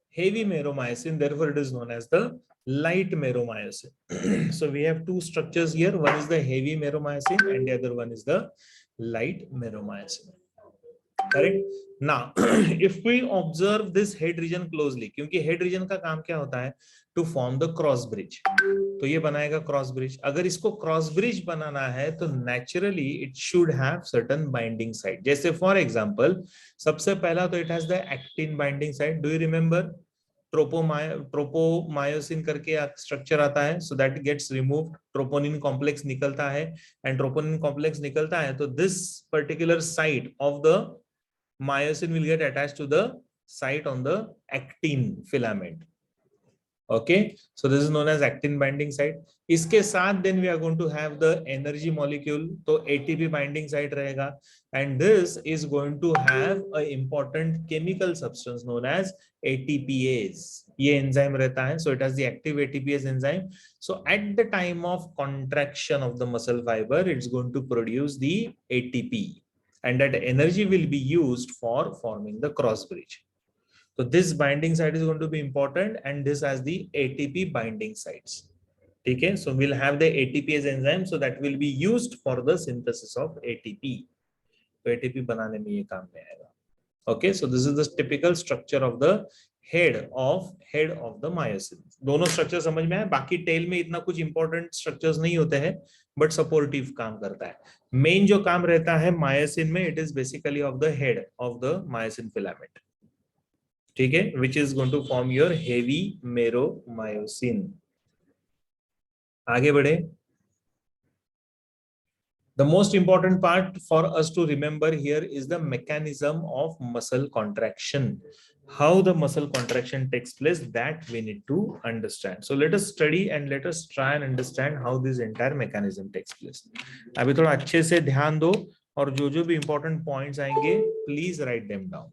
heavy meromyosin. Therefore, it is known as the light meromyosin. So we have two structures here. One is the heavy meromyosin and the other one is the light meromyosin. Correct? Now, if we observe this head region closely, क्योंकि head region का काम क्या होता है? To form the cross bridge. तो ये बनाएगा cross bridge. अगर इसको cross bridge बनाना है, तो naturally it should have certain binding site. जैसे for example, सबसे पहला तो it has the actin binding site. Do you remember? Tropomyosin करके स्ट्रक्चर आता है, so that gets removed. Troponin complex निकलता है, and ट्रोपोनिन कॉम्प्लेक्स निकलता है, तो this particular site of the myosin will get attached to the site on the actin filament. Okay, so this is known as actin binding site. इसके साथ then we are going to have the energy molecule, तो ATP binding site रहेगा, and this is going to have a important chemical substance known as ATPase. ये enzyme रहता है, so it has the active ATPase enzyme. So at the time of contraction of the muscle fiber, it's going to produce the ATP, and that energy will be used for forming the cross bridge. So this binding site is going to be important, and this has the ATP binding sites. Okay, so we'll have the ATPase enzyme, so that will be used for the synthesis of ATP. So ATP बनाने में ये काम में आएगा. Okay, so this is the typical structure of the head of the myosin. दोनों structure समझ में आए. बाकी tail में इतना कुछ important structures नहीं होते हैं, but supportive काम करता है. Main जो काम रहता है myosin में, it is basically of the head of the myosin filament. ठीक है, which is going to form your heavy meromyosin. आगे बढ़े. The most important part for us to remember here is the mechanism of muscle contraction. How the muscle contraction takes place, that we need to understand. So let us study and let us try and understand how this entire mechanism takes place. अभी थोड़ा अच्छे से ध्यान दो, और जो भी important points आएंगे, please write them down.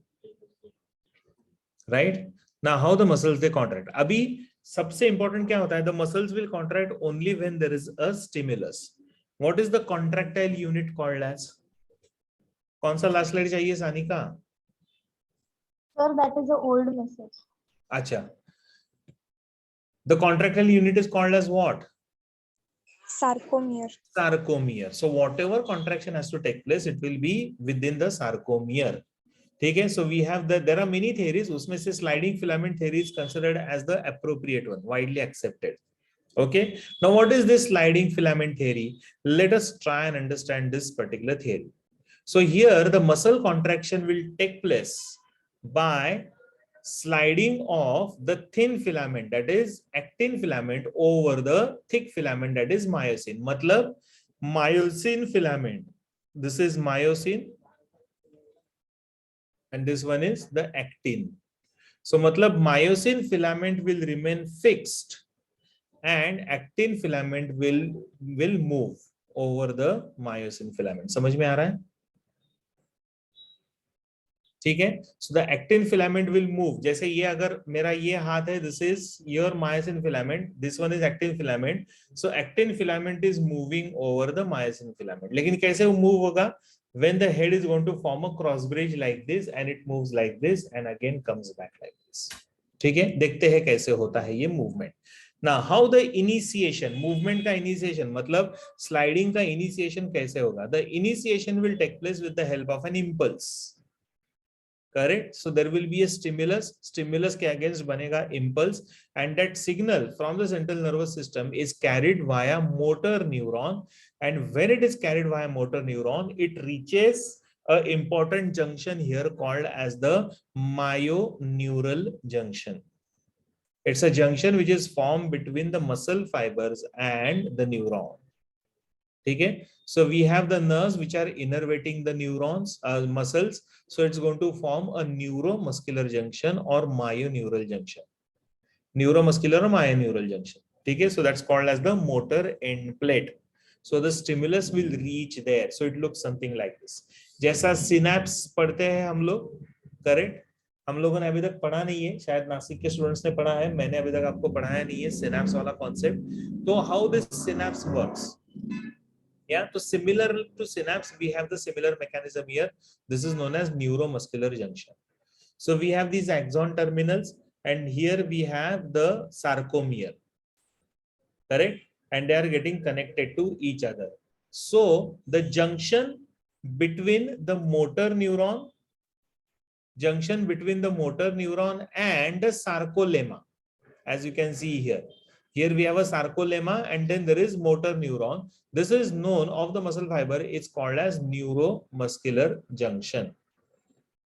Right? Now, how the muscles they contract? अभी सबसे important क्या होता है? The muscles will contract only when there is a stimulus. What is the contractile unit called as? कौन सा last slide चाहिए Sanika? Sir, that is an old message. अच्छा. The contractile unit is called as what? Sarcomere. Sarcomere. So whatever contraction has to take place, it will be within the sarcomere. ठीक है, so we have there are many theories, उसमें से sliding filament theory is considered as the appropriate one, widely accepted. Okay, now what is this sliding filament theory? Let us try and understand this particular theory. So here the muscle contraction will take place by sliding of the thin filament, that is actin filament, over the thick filament, that is myosin. मतलब myosin filament, this is myosin, and this one is the actin. So matlab myosin filament will remain fixed and actin filament will move over the myosin filament. समझ में आ रहा है? ठीक है, so the actin filament will move. जैसे ये अगर मेरा ये हाथ है, this is your myosin filament, this one is actin filament. So actin filament is moving over the myosin filament. लेकिन कैसे वो move होगा? When the head is going to form a cross bridge like this, and it moves like this and again comes back like this. ठीक है, देखते हैं कैसे होता है ये मूवमेंट. ना हाउ द इनिशिएशन, मूवमेंट का इनिशिएशन मतलब स्लाइडिंग का इनिशिएशन कैसे होगा. The initiation will take place with the help of an impulse. Correct. So there will be a stimulus. Stimulus के against बनेगा impulse, and that signal from the central nervous system is carried via motor neuron. And when it is carried via motor neuron, it reaches a important junction here called as the myoneural junction. It's a junction which is formed between the muscle fibers and the neuron. Okay, so we have the nerves which are innervating the neurons, muscles. So it's going to form a neuromuscular junction or myoneural junction. Neuromuscular or myoneural junction. Okay, so that's called as the motor end plate. So the stimulus will reach there. So it looks something like this. जैसा synapse पढ़ते हैं हम लोग, correct? हम लोगों ने अभी तक पढ़ा नहीं है, शायद नासिक के स्टूडेंट्स ने पढ़ा है, मैंने अभी तक आपको पढ़ाया नहीं है synapse वाला concept. तो how this synapse works? Yeah, so similar to synapse, we have the similar mechanism here. This is known as neuromuscular junction. So we have these axon terminals, and here we have the sarcomere, correct? And they are getting connected to each other. So the junction between the motor neuron and the sarcolemma, as you can see here. Here we have a sarcolemma, and then there is motor neuron. This is known of the muscle fiber. It's called as neuromuscular junction.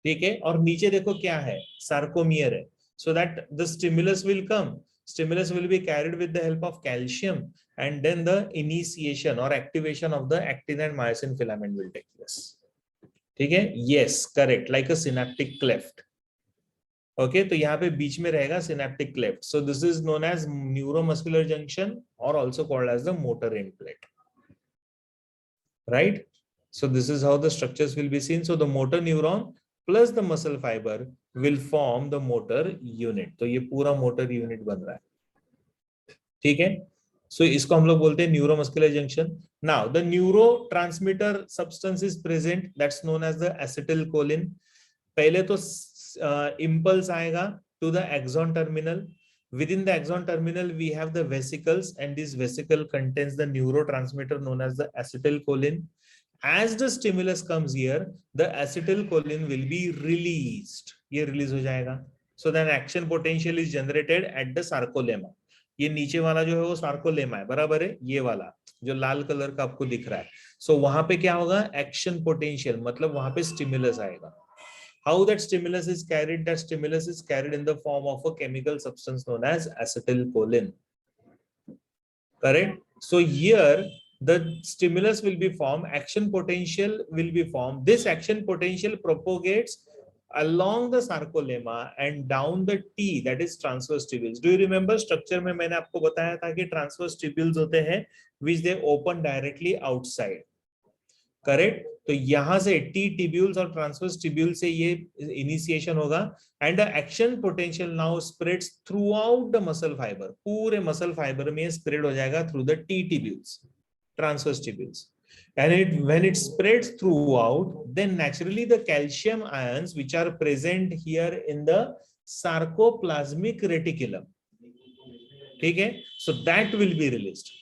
ठीक है, और नीचे देखो क्या है, sarcomere है. So that the stimulus will come. Stimulus will be carried with the help of calcium, and then the initiation or activation of the actin and myosin filament will take place. ठीक है, yes, correct, like a synaptic cleft. Okay, तो यहाँ पे बीच में रहेगा synaptic cleft. So this is known as neuromuscular junction और also called as the motor end plate, right? So this is how the structures will be seen. So the motor neuron plus the muscle fibre will form the motor unit. तो ये पूरा motor unit बन रहा है, ठीक है. सो इसको हम लोग बोलते हैं neuromuscular junction. Now the neurotransmitter substance is present, that's known as the acetylcholine. पहले तो impulse आएगा to the axon terminal. Within the axon terminal we have the vesicles, and this vesicle contains the neurotransmitter known as the acetylcholine. As the stimulus comes here, the acetylcholine will be released. ये release हो जाएगा. So then action potential is generated at the sarcolemma. ये नीचे वाला जो है वो sarcolemma है, बराबर है, ये वाला जो लाल कलर का आपको दिख रहा है. So वहां पे क्या होगा, action potential, मतलब वहां पे stimulus आएगा. How that stimulus is carried? That stimulus is carried in the form of a chemical substance known as acetylcholine. Correct? So here the stimulus will be formed, action potential will be formed. This action potential propagates along the sarcolemma and down the T, that is transverse tubules. Do you remember structure में मैंने आपको बताया था कि transverse tubules होते हैं which they open directly outside. Correct? तो यहां से टी टिब्यूल्स और ट्रांसवर्स टिब्यूल से ये इनिशिएशन होगा, and the action potential now spreads through out the muscle fibre. पूरे मसल फाइबर में स्प्रेड हो जाएगा through the T tubules, transverse tubules. And when it spreads throughout, then naturally the calcium ions which are present here in the sarcoplasmic reticulum, ठीक है, so that will be released.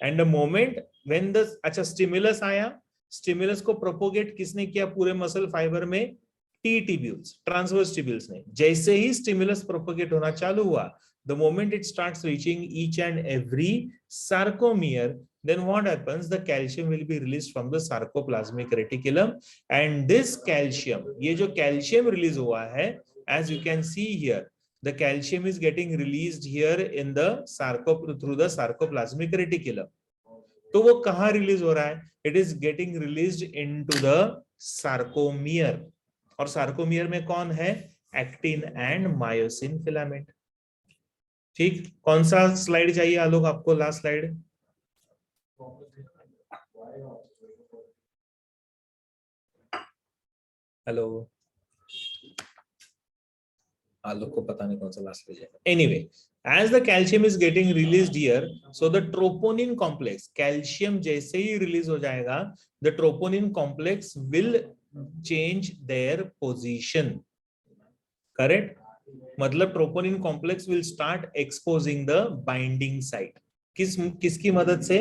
And the moment when the अच्छा stimulus आया, stimulus को propagate किसने किया पूरे muscle fibre में? T tubules, transverse tubules ने. जैसे ही स्टिमुलस प्रोपोगेट होना चालू हुआ, the moment it starts reaching each and every sarcomere, then what happens, the calcium will be released from the sarcoplasmic reticulum, and this calcium, ये जो calcium release हुआ है, as you can see here, the calcium is getting released here in the through the sarcoplasmic reticulum. तो वो कहाँ release हो रहा है? It is getting released into the sarcomere, और सार्कोमियर में कौन है? Actin and myosin filament. ठीक, कौन सा स्लाइड चाहिए आलोक आपको? Last slide. हेलो, आलोक को पता नहीं कौन सा लास्ट स्लाइड है. Anyway, as the calcium is getting released here, so the troponin complex, calcium जैसे ही release हो जाएगा, the troponin complex will change their position. Correct? मतलब troponin complex will start exposing the binding site, किसकी मदद से?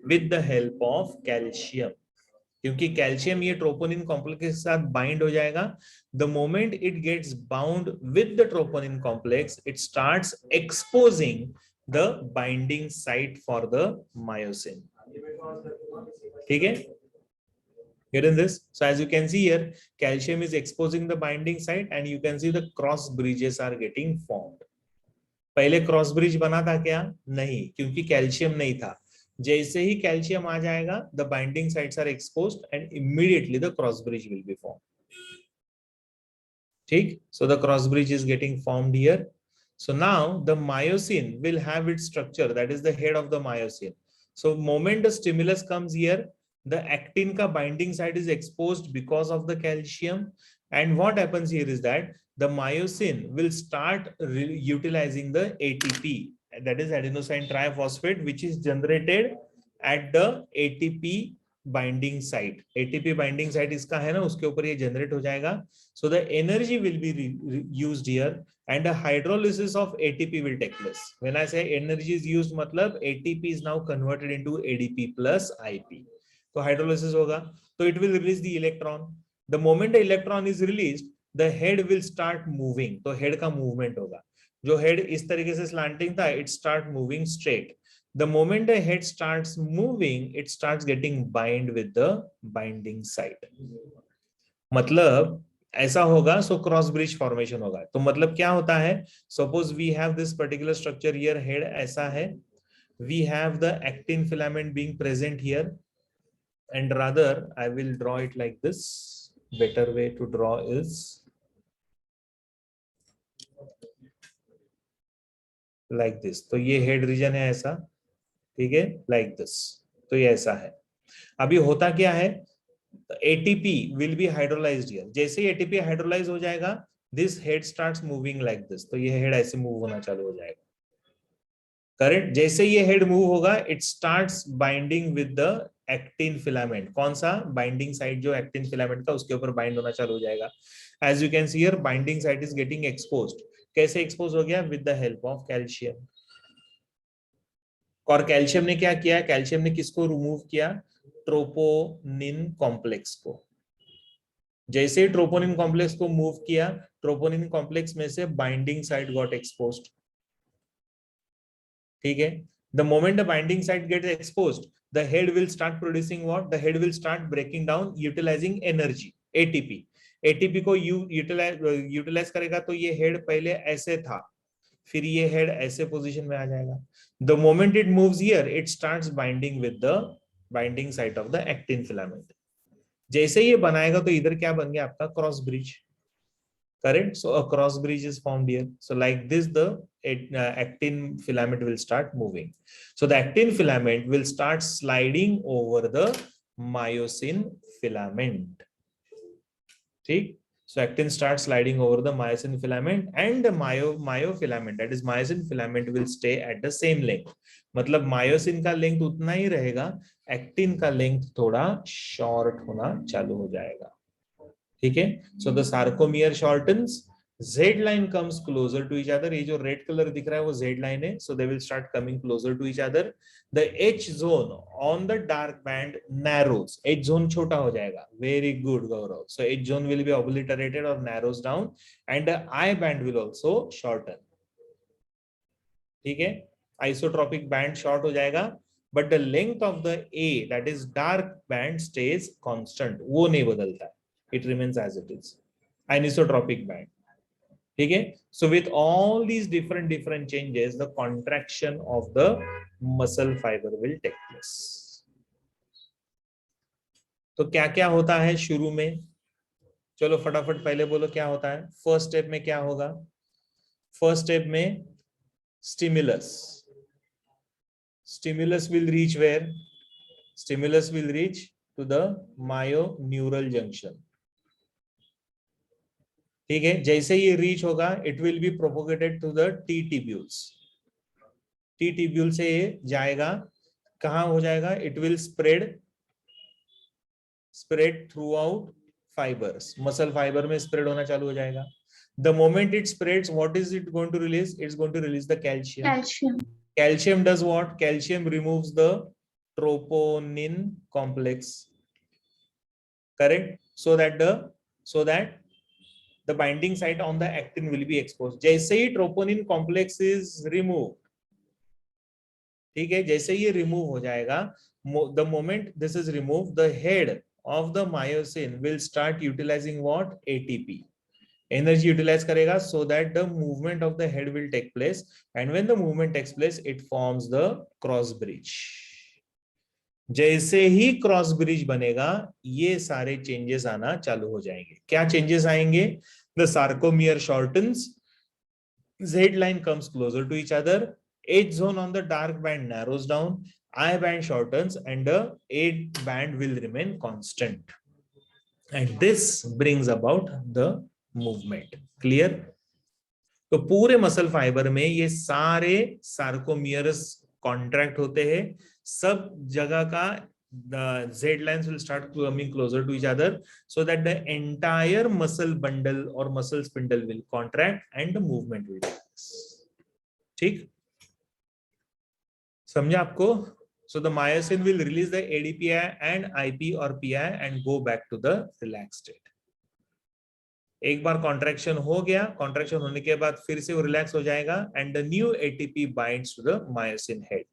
With the help of calcium, क्योंकि calcium ये troponin complex के साथ बाइंड हो जाएगा. The moment it gets bound with the troponin complex, it starts exposing the binding site for the myosin. ठीक है, get in this. So as you can see here, calcium is exposing the binding site and you can see the cross bridges are getting formed. पहले cross bridge बना था क्या? नहीं, क्योंकि calcium नहीं था. जैसे ही कैल्शियम आ जाएगा, the binding sites are exposed and immediately the cross bridge will be form. ठीक, so the cross bridge is getting formed here. So now the myosin will have its structure, that is the head of the myosin. So moment the stimulus comes here, the actin ka binding site is exposed because of the calcium, and what happens here is that the myosin will start utilizing the ATP, that is adenosine triphosphate, which is generated at the ATP binding site. ATP binding site इसका है ना, उसके ऊपर ये generate हो जाएगा. So the energy will be used here and a hydrolysis of ATP will take place. When I say energy is used, मतलब ATP is now converted into ADP plus IP. तो hydrolysis होगा, तो it will release the electron. The moment the electron is released, the head will start moving. तो head का movement होगा. जो head इस तरीके से slanting था, it start moving straight. The moment the head starts moving, it starts getting bind with the binding site. मतलब ऐसा होगा, सो क्रॉस ब्रिज फॉर्मेशन होगा. तो मतलब क्या होता है? Suppose we have this particular structure here, head ऐसा है, we have the actin filament being present here, and rather I will draw it like this. Better way to draw is like this. तो ये head region है ऐसा, ठीक है, like this. तो ये ऐसा है. अभी होता क्या है? ATP will be hydrolyzed here. जैसे ही ATP हाइड्रोलाइज हो जाएगा, this head starts moving like this. तो ये हेड ऐसे मूव होना चालू हो जाएगा. करेक्ट. जैसे ये हेड मूव होगा, it starts binding with the actin filament. कौन सा? बाइंडिंग साइट जो एक्टिन फिलामेंट का, उसके ऊपर बाइंड होना चालू हो जाएगा. As you can see here, binding site is getting exposed. कैसे एक्सपोज हो गया? With the help of calcium. और कैल्शियम ने क्या किया? कैल्शियम ने किसको रिमूव किया? ट्रोपोनिन कॉम्प्लेक्स को. जैसे ट्रोपोनिन कॉम्प्लेक्स को मूव किया, ट्रोपोनिन कॉम्प्लेक्स में से बाइंडिंग साइट गॉट एक्सपोज्ड. ठीक है. The moment the binding site gets exposed, the head will start producing what? The head will start breaking down utilizing energy, ATP. ATP को utilize करेगा. तो ये head पहले ऐसे था, फिर ये हेड ऐसे पोजीशन में आ जाएगा. The moment it moves here, it starts binding with the binding site of the actin filament. जैसे ये बनाएगा, तो इधर क्या बन गया आपका? Cross bridge. Correct. So a cross bridge is formed here. So like this the actin filament will start moving. So the actin filament will start sliding over the myosin filament. ठीक. So actin starts sliding over the myosin filament, and the myofilament, that is myosin filament, will stay at the same length. मतलब myosin का length उतना ही रहेगा, actin का length थोड़ा short होना चालू हो जाएगा. ठीक है. So the sarcomere shortens, Z line comes closer to each other. ये जो रेड कलर दिख रहा है वो Z line है. So they will start coming closer to each other. The H zone on the dark band narrows. H zone छोटा हो जाएगा. Very good, Gaurav. So H zone will be obliterated or narrows down, and the I band will also shorten. ठीक है. Isotropic band short हो जाएगा, but the length of the A, that is dark band, stays constant. वो नहीं बदलता. It remains as it is. Anisotropic band. ठीक है. So with all these different changes, the contraction of the muscle fiber will take place. तो क्या क्या होता है शुरू में? चलो फटाफट पहले बोलो क्या होता है. फर्स्ट स्टेप में क्या होगा? फर्स्ट स्टेप में stimulus will reach where? Stimulus will reach to the myoneural junction. ठीक है. जैसे ये रीच होगा, it will be propagated to the T tubules. T tubule से ये जाएगा, कहां हो जाएगा? It will spread throughout fibres. Muscle fibre में स्प्रेड होना चालू हो जाएगा. The moment it spreads, what is it going to release? It's going to release the calcium. Calcium. Calcium does what? Calcium removes the troponin complex. Correct? So that the binding site on the actin will be exposed. जैसे ही troponin complex is removed, ठीक है, जैसे ये remove हो जाएगा, the moment this is removed, the head of the myosin will start utilizing what? ATP. Energy utilize करेगा so that the movement of the head will take place, and when the movement takes place, it forms the cross bridge. जैसे ही cross bridge बनेगा, ये सारे changes आना चालू हो जाएंगे. क्या चेंजेस आएंगे? The sarcomere shortens, Z line comes closer to each other, H zone on the dark band narrows down, I band shortens, and the A band will remain constant. And this brings about the movement. Clear? तो पूरे muscle fibre में ये सारे sarcomeres contract होते हैं. सब जगह का Z lines will start coming closer to each other, so that the entire muscle bundle or muscle spindle will contract and the movement will take place. ठीक? समझा आपको? So the myosin will release the ADPI and IP or PI and go back to the relaxed state. एक बार contraction हो गया, contraction होने के बाद फिर से वो रिलैक्स हो जाएगा, and the new ATP binds to the myosin head.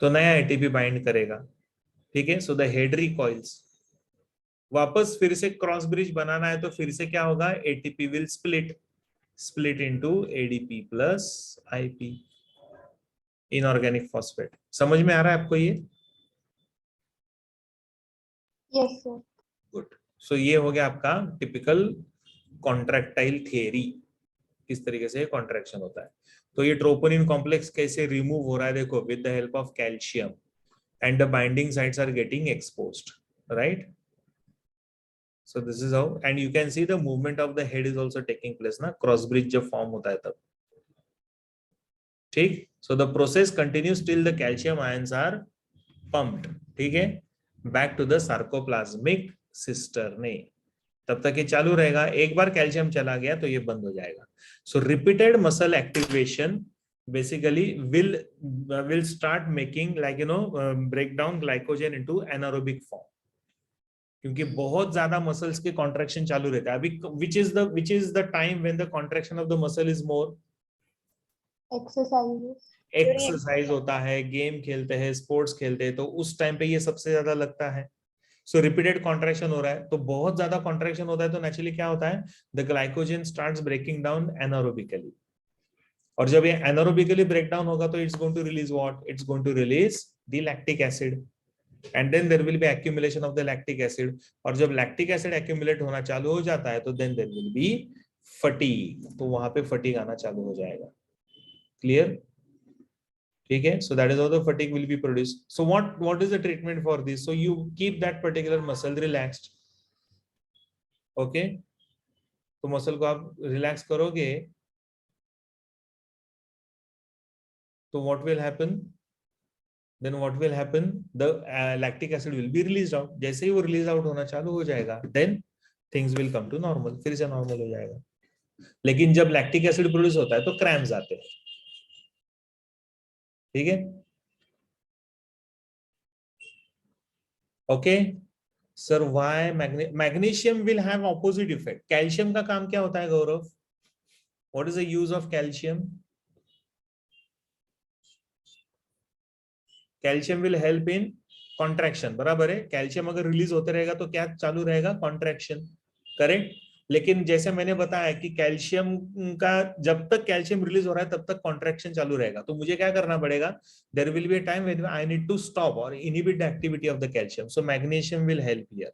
तो नया एटीपी बाइंड करेगा. ठीक है, सो द हेड रिकॉइल्स. वापस फिर से क्रॉस ब्रिज बनाना है तो फिर से क्या होगा? ATP will split into ADP plus IP, inorganic phosphate. समझ में आ रहा है आपको ये? Yes, sir. गुड. सो ये हो गया आपका टिपिकल कॉन्ट्रैक्टाइल थियरी, किस तरीके से कॉन्ट्रैक्शन होता है. तो ये ट्रोपोनिन कॉम्प्लेक्स कैसे रिमूव हो रहा है? देखो, with the help of calcium, and the binding sites are getting exposed, right? So this is how, and you can see the movement of the head is also taking place ना, cross bridge जब form होता है तब. ठीक. So the process continues till the calcium ions are pumped. ठीक है, back to the sarcoplasmic cisternae. तब तक ये चालू रहेगा. एक बार कैल्शियम चला गया तो ये बंद हो जाएगा. So repeated muscle activation basically will start making, like break down glycogen into anaerobic form. क्योंकि बहुत ज्यादा मसल्स के कॉन्ट्रैक्शन चालू रहता है अभी. which is the time when the contraction of the muscle is more? Exercise होता है, गेम खेलते हैं, स्पोर्ट्स खेलते हैं, तो उस टाइम पे ये सबसे ज्यादा लगता है. सो रिपीटेड कॉन्ट्रैक्शन हो रहा है, तो बहुत ज्यादा कॉन्ट्रैक्शन होता है तो नेचुरली क्या होता है? The glycogen starts breaking down anaerobically. और जब ये एनारोबिकली ब्रेक डाउन होगा तो it's going to release what? It's going to release the lactic acid, and then there will be accumulation of the lactic acid. और जब lactic acid accumulate होना चालू हो जाता है तो then there will be fatigue. तो वहां पे फटीग आना चालू हो जाएगा. क्लियर? ठीक है, so that is how the fatigue will be produced. So what is the treatment for this? So you keep that particular muscle relaxed. Okay, तो मसल को आप रिलैक्स करोगे तो what will happen? Then what will happen? The lactic acid will be released out. जैसे ही वो release out होना चालू हो जाएगा, then things will come to normal. फिर से नॉर्मल हो जाएगा. लेकिन जब लैक्टिक एसिड प्रोड्यूस होता है तो क्रैम्स आते हैं. ठीक है, okay sir. Why magnesium will have opposite effect? Calcium का काम क्या होता है Gaurav? What is the use of calcium? Calcium will help in contraction. बराबर है. कैल्शियम अगर रिलीज होते रहेगा तो क्या चालू रहेगा? कॉन्ट्रैक्शन. करेक्ट. लेकिन जैसे मैंने बताया कि कैल्शियम का जब तक कैल्शियम रिलीज हो रहा है तब तक कॉन्ट्रैक्शन चालू रहेगा. तो मुझे क्या करना पड़ेगा? There will be a time when I need to stop और inhibit the activity of the calcium. So magnesium will help here.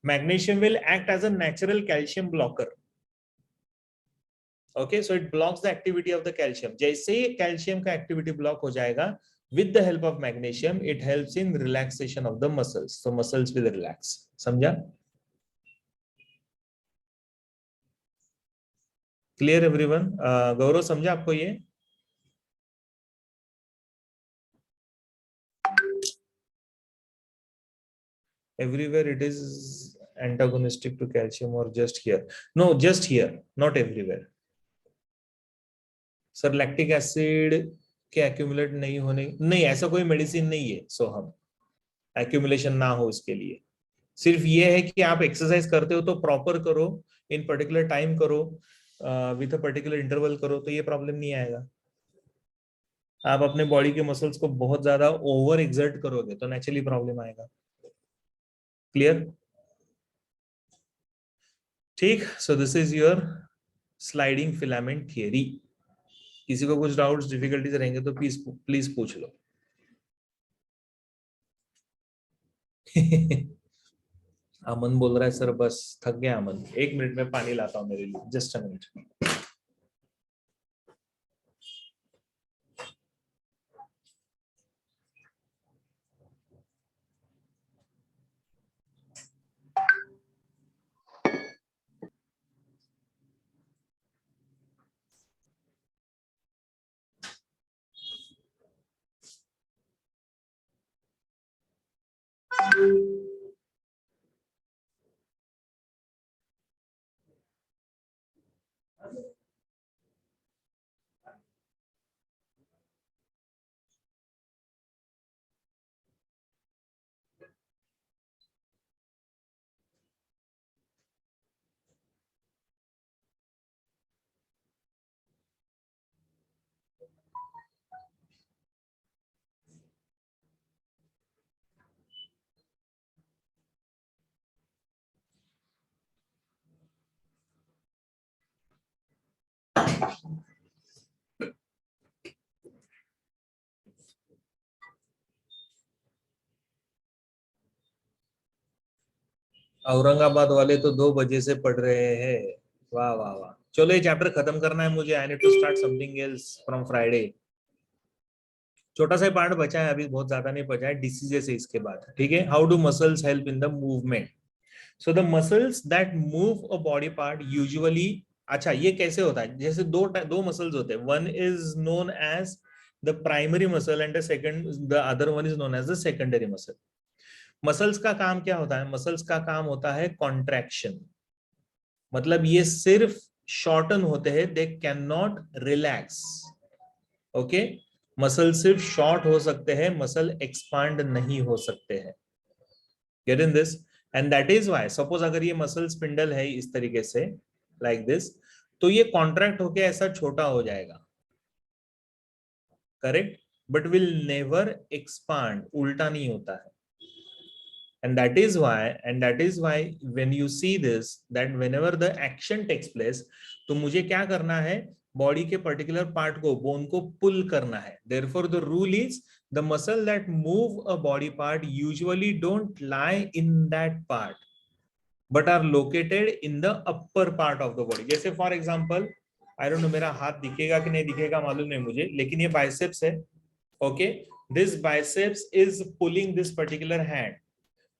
Magnesium will act as a natural calcium blocker. Okay, so it blocks the activity of the calcium. जैसे ही calcium का activity block हो जाएगा, with the help of magnesium it helps in relaxation of the muscles. So muscles will relax. समझा? Clear everyone? Gaurav समझा आपको ये? Everywhere it is antagonistic to calcium or just here? No, just here, not everywhere. Sir lactic acid के accumulate नहीं होने, नहीं ऐसा कोई मेडिसिन नहीं है सो हम एक्यूमुलेशन ना हो इसके लिए। सिर्फ ये है कि आप एक्सरसाइज करते हो तो प्रॉपर करो, इन पर्टिकुलर टाइम करो, विथ अ पर्टिकुलर इंटरवल करो, तो ये प्रॉब्लम नहीं आएगा। आप अपने बॉडी के मसल्स को बहुत ज्यादा ओवर एक्सर्ट करोगे तो नेचुरली प्रॉब्लम आएगा। क्लियर? ठीक, so this is your sliding filament theory. किसी को कुछ डाउट्स डिफिकल्टीज रहेंगे तो प्लीज प्लीज पूछ लो। अमन बोल रहा है सर बस थक गया अमन, 1 मिनट में पानी लाता हूं मेरे लिए, जस्ट अ मिनट। औरंगाबाद वाले तो 2 बजे से पढ़ रहे हैं। वाह वाह वाह, चलो ये चैप्टर खत्म करना है मुझे, I need to start something else from Friday. छोटा सा पार्ट बचा है अभी, बहुत ज्यादा नहीं बचा है, डिसीजेस है इसके बाद, ठीक है। How do muscles help in the movement? So the muscles that move a body part usually, अच्छा ये कैसे होता है, जैसे दो मसल्स होते हैं, one is known as the primary muscle and the other one is known as the secondary muscle. Muscles का काम क्या होता है? मसल्स का काम होता है कॉन्ट्रैक्शन, मतलब ये सिर्फ शॉर्टन होते हैं, they can not relax. Okay, muscle सिर्फ शॉर्ट हो सकते हैं, मसल एक्सपांड नहीं हो सकते हैं। Get in this? And that is why, suppose अगर ये मसल स्पिंडल है इस तरीके से लाइक दिस, तो ये कॉन्ट्रैक्ट होके ऐसा छोटा हो जाएगा, correct, but will never expand, उल्टा नहीं होता है। And that is why when you see this, that whenever the action takes place, तो मुझे क्या करना है, बॉडी के पर्टिकुलर पार्ट को, बोन को पुल करना है। Therefore the rule is the muscle that move a body part usually don't lie in that part but are located in the upper part of the body. जैसे for example, I don't know मेरा हाथ दिखेगा कि नहीं दिखेगा मालूम नहीं मुझे, लेकिन ये बाइसेप्स है, okay, this biceps is pulling this particular hand,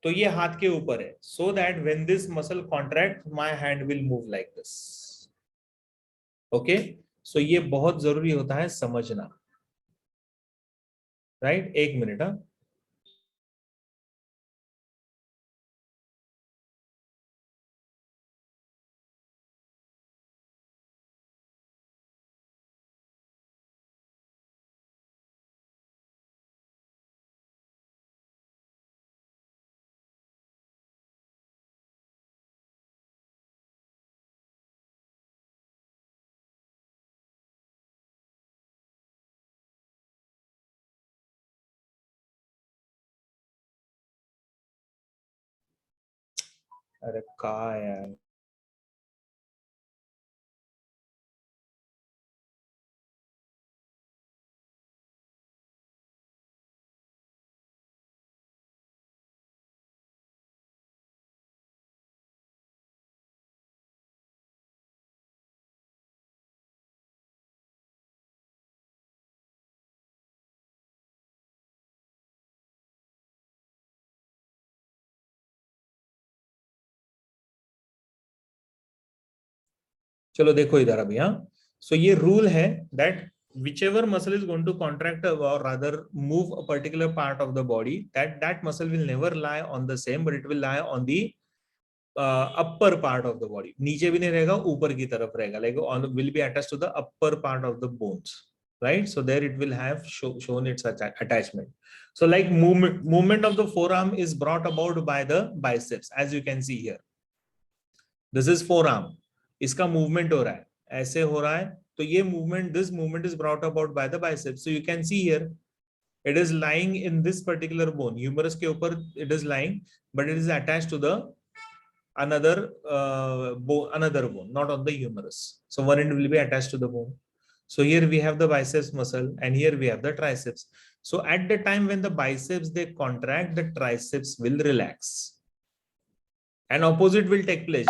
तो ये हाथ के ऊपर है, so that when this muscle contract my hand will move like this. Okay, so ये बहुत जरूरी होता है समझना, राइट? 1 मिनट। हाँ, अरे कहाँ है यार, चलो देखो इधर अभी। हाँ, सो ये रूल है that whichever muscle is going to contract or rather move a particular part of the body, that muscle will never lie on the same, but it will lie on the upper part of the body, नीचे भी नहीं रहेगा, ऊपर की तरफ रहेगा, like will be attached to the upper part of the bones, right? So there it will have shown its attachment. So like movement of the forearm is brought about by the biceps, as you can see here. This is forearm, इसका movement हो रहा है, ऐसे हो रहा है, तो ये movement, this movement is brought about by the biceps. So you can see here, it is lying in this particular bone, humerus के ऊपर it is lying, but it is attached to the another bone, not on the humerus. So one end will be attached to the bone. So here we have the biceps muscle and here we have the triceps. So at the time when the biceps they contract, the triceps will relax. And opposite will take place.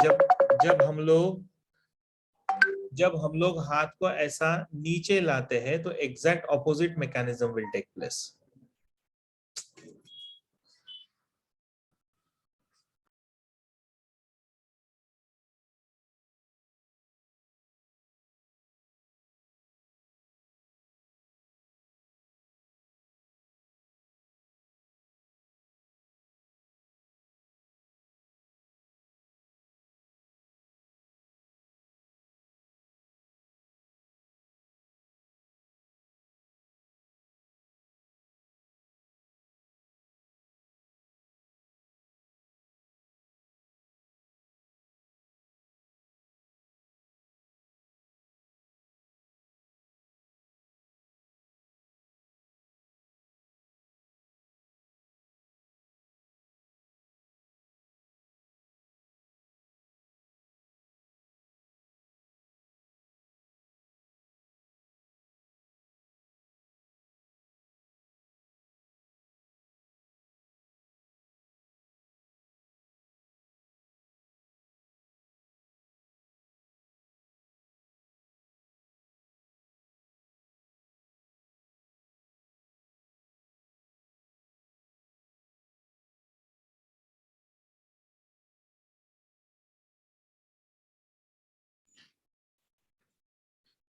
जब हम लोग हाथ को ऐसा नीचे लाते हैं तो exact opposite mechanism will take place.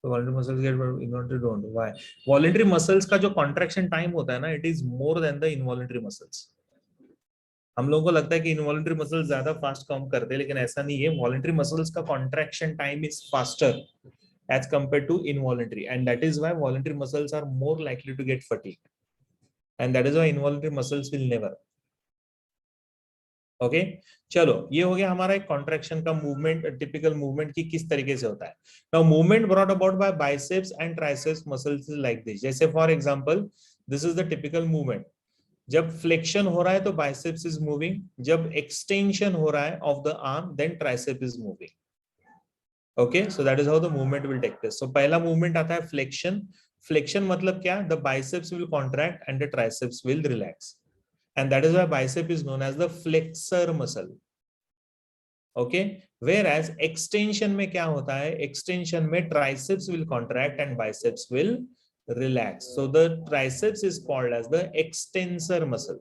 तो voluntary muscles get involuntary don't, why? Voluntary muscles का जो कॉन्ट्रैक्शन टाइम होता है ना, it is more than the involuntary muscles. हम लोगों को लगता है कि इनवॉलंटरी मसल्स ज्यादा फास्ट काम करते हैं, लेकिन ऐसा नहीं है. वॉलंटरी मसल्स का contraction time is faster as compared to involuntary, and that is why voluntary muscles are more likely to get fatigued, and that is why involuntary muscles will never. Okay चलो, ये हो गया हमारा एक contraction का movement, typical movement की किस तरीके से होता है. Now movement brought about by biceps and triceps muscles like this. जैसे for example this is the typical movement. जब फ्लेक्शन हो रहा है तो बाइसेप्स इज मूविंग, जब एक्सटेंशन हो रहा है of the arm then tricep is moving. Okay, so that is how the movement will take place. So पहला मूवमेंट आता है फ्लेक्शन. फ्लेक्शन मतलब क्या? The biceps will contract and the triceps will relax, and that is why bicep is known as the flexor muscle. Okay, whereas extension में क्या होता है? extension में triceps will contract and biceps will relax. So the triceps is called as the extensor muscle.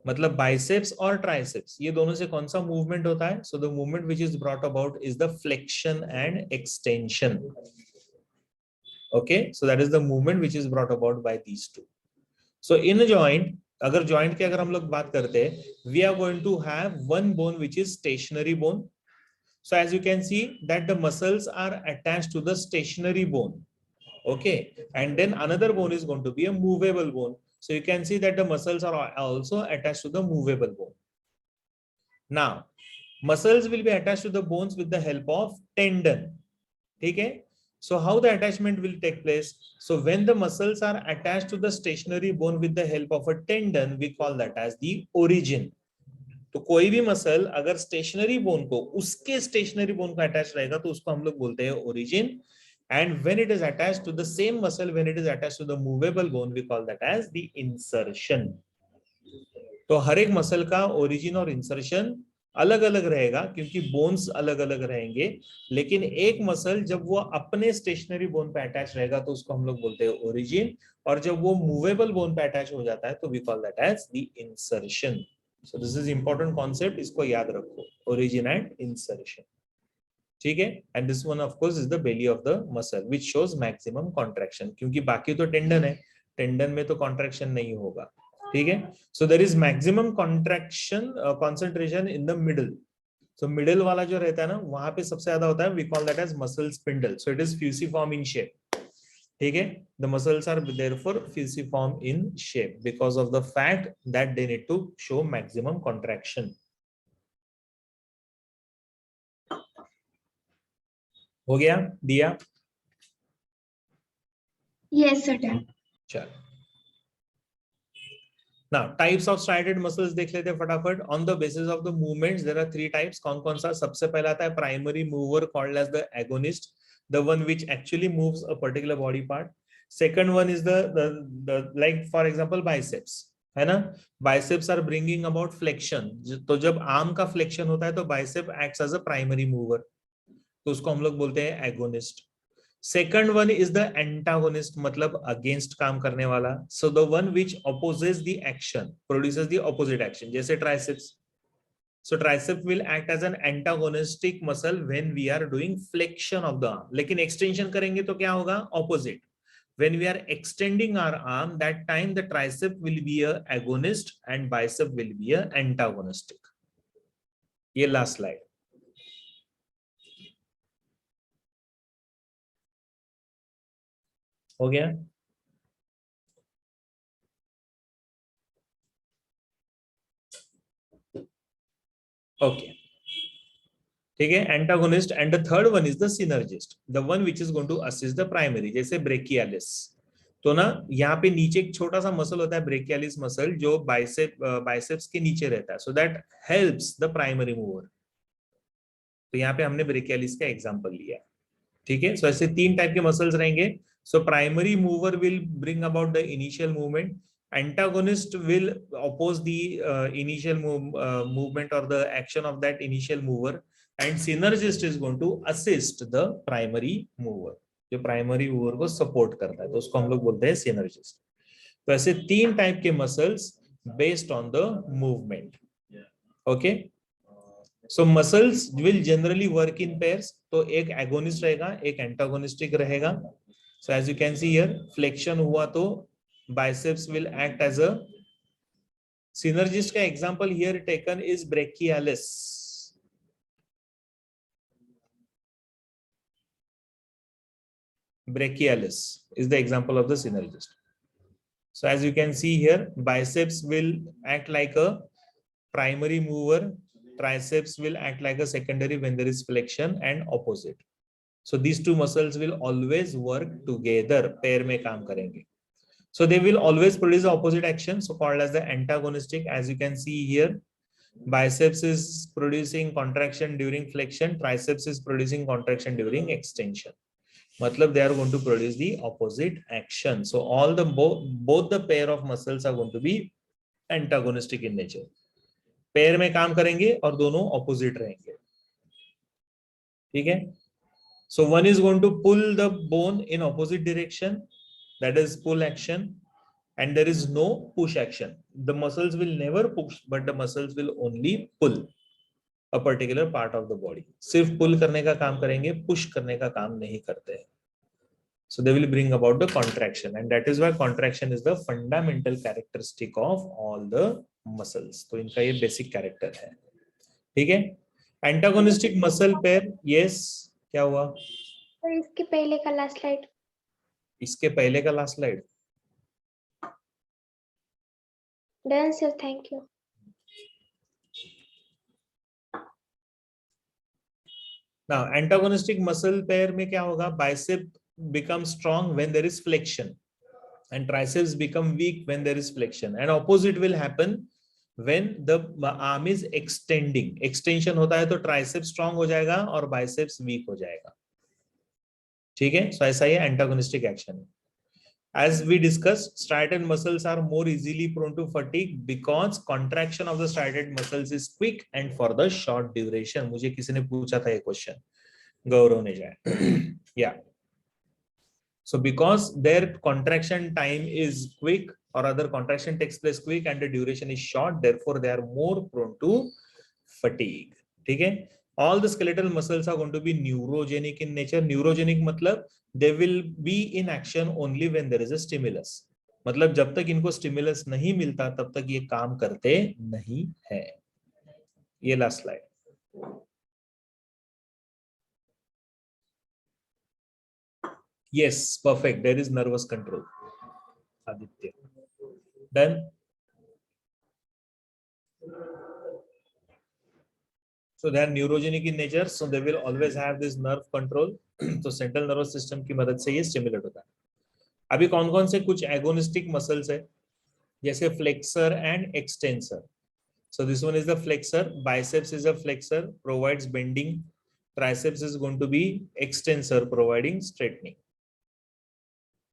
मतलब biceps और triceps ये दोनों से कौन सा movement होता है? So the movement which is brought about is the flexion and extension. Okay, so that is the movement which is brought about by these two. So in a joint, अगर joint की अगर हम लोग बात करते हैं, we are going to have one bone which is stationary bone. So as you can see that the muscles are attached to the stationary bone. Okay, and then another bone is going to be a movable bone. So you can see that the muscles are also attached to the movable bone. Now muscles will be attached to the bones with the help of tendon. ठीक है. So how the attachment will take place? So when the muscles are attached to the stationary bone with the help of a tendon, we call that as the origin. तो कोई भी muscle अगर stationery bone को उसके stationery bone को attach रहेगा तो उसको हम लोग बोलते हैं origin. And when it is attached to the same muscle, when it is attached to the movable bone, we call that as the insertion. तो हर एक मसल का ओरिजिन और इंसर्शन अलग अलग रहेगा क्योंकि बोन्स अलग अलग रहेंगे, लेकिन एक मसल जब वो अपने स्टेशनरी बोन पे अटैच रहेगा तो उसको हम लोग बोलते हैं ओरिजिन, और जब वो मूवेबल बोन पे अटैच हो जाता है तो we call that as the insertion. So this is important concept, इसको याद रखो, ओरिजिन एंड इंसर्शन. ठीक है. And this one of course is the belly of the muscle which shows maximum contraction, क्योंकि बाकी तो टेंडन है, टेंडन में तो कॉन्ट्रैक्शन नहीं होगा. ठीक है. So there is maximum contraction concentration in the middle. तो मिडिल वाला जो रहता है ना, वहां पे सबसे ज्यादा होता है, we call that as muscle spindle. So it is fusiform in shape. ठीक है, the muscles are therefore fusiform in shape because of the fact that they need to show maximum contraction. हो गया दिया? Yes, certain. चलो, now types of striated muscles देख लेते हैं फटाफट. On the basis of the movements there are three types. कौन कौन सा? सबसे पहला आता है primary mover called as the agonist, the one which actually moves a particular body part. Second one is the like for example biceps, है ना? Biceps are bringing about flexion. तो जब arm का flexion होता है तो bicep acts as a primary mover, तो उसको हम लोग बोलते हैं agonist. Second one is the antagonist, मतलब against काम करने वाला. So the one which opposes the action, produces the opposite action. जैसे triceps. So tricep will act as an antagonistic muscle when we are doing flexion of the arm. लेकिन extension करेंगे तो क्या होगा? Opposite. When we are extending our arm, that time the tricep will be a agonist and bicep will be a antagonistic. ये last slide. हो गया? Okay. ठीक है, antagonist. And the third one is the synergist, the one which is going to assist the primary. जैसे brachialis, तो ना यहाँ पे नीचे एक छोटा सा मसल होता है ब्रेकियालिस मसल, जो बाइसेप्स के नीचे रहता है. So that helps the primary mover. तो यहाँ पे हमने ब्रेकियालिस का एग्जांपल लिया. ठीक है, सो ऐसे तीन टाइप के मसल्स रहेंगे. So primary mover will bring about the initial movement. Antagonist will oppose the initial movement or the action of that initial mover, and synergist is going to assist the primary mover, जो primary mover को support करता है, तो उसको हम लोग बोलते हैं synergist. तो ऐसे तीन टाइप के muscles based on the movement. Okay, so muscles will generally work in pairs. तो एक agonist रहेगा, एक antagonistic रहेगा. So as you can see here, flexion हुआ तो biceps will act as a synergist. का example here taken is brachialis. Brachialis is the example of the synergist. So as you can see here, biceps will act like a primary mover, triceps will act like a secondary when there is flexion, and opposite. So these two muscles will always work together, pair में काम करेंगे. So they will always produce the opposite action, so called as the antagonistic. As you can see here, biceps is producing contraction during flexion, triceps is producing contraction during extension. Matlab they are going to produce the opposite action. So all the both the pair of muscles are going to be antagonistic in nature. Pair में काम करेंगे और दोनों opposite रहेंगे. ठीक है? So one is going to pull the bone in opposite direction, that is pull action, and there is no push action. The muscles will never push, but the muscles will only pull a particular part of the body. सिर्फ pull करने का काम करेंगे, push करने का काम नहीं करते हैं. So they will bring about the contraction, and that is why contraction is the fundamental characteristic of all the muscles. तो इनका ये basic character है. ठीक है? Antagonistic muscle pair, yes, क्या हुआ? और इसके पहले का लास्ट स्लाइड. इसके पहले का last slide. Done sir, thank you. Now antagonistic muscle pair में क्या होगा? Bicep becomes strong when there is flexion, and triceps become weak when there is flexion, and opposite will happen when the arm is extending. Extension होता है तो triceps strong हो जाएगा और biceps weak हो जाएगा. ठीक है? So ऐसा ये antagonistic action है. As we discussed, striated muscles are more easily prone to fatigue because contraction of the striated muscles is quick and for the short duration. मुझे किसी ने पूछा था ये क्वेश्चन, गौरव ने जाए. Yeah. So because their contraction time is quick, or other contraction takes place quick and the duration is short, therefore they are more prone to fatigue. ठीक है? All the skeletal muscles are going to be neurogenic in nature. Neurogenic मतलब they will be in action only when there is a stimulus. मतलब जब तक इनको stimulus नहीं मिलता तब तक ये काम करते नहीं है. ये last slide. Yes, perfect. There is nervous control. Aditya. Done. So they are neurogenic in nature, so they will always have this nerve control. तो सेंट्रल नर्वस सिस्टम की मदद से ये स्टिमुलेट होता है. अभी कौन कौन से कुछ एगोनिस्टिक मसल्स है, जैसे flexor and extensor. So this one is the flexor, biceps is a flexor, provides bending, triceps is going to be extensor, providing straightening.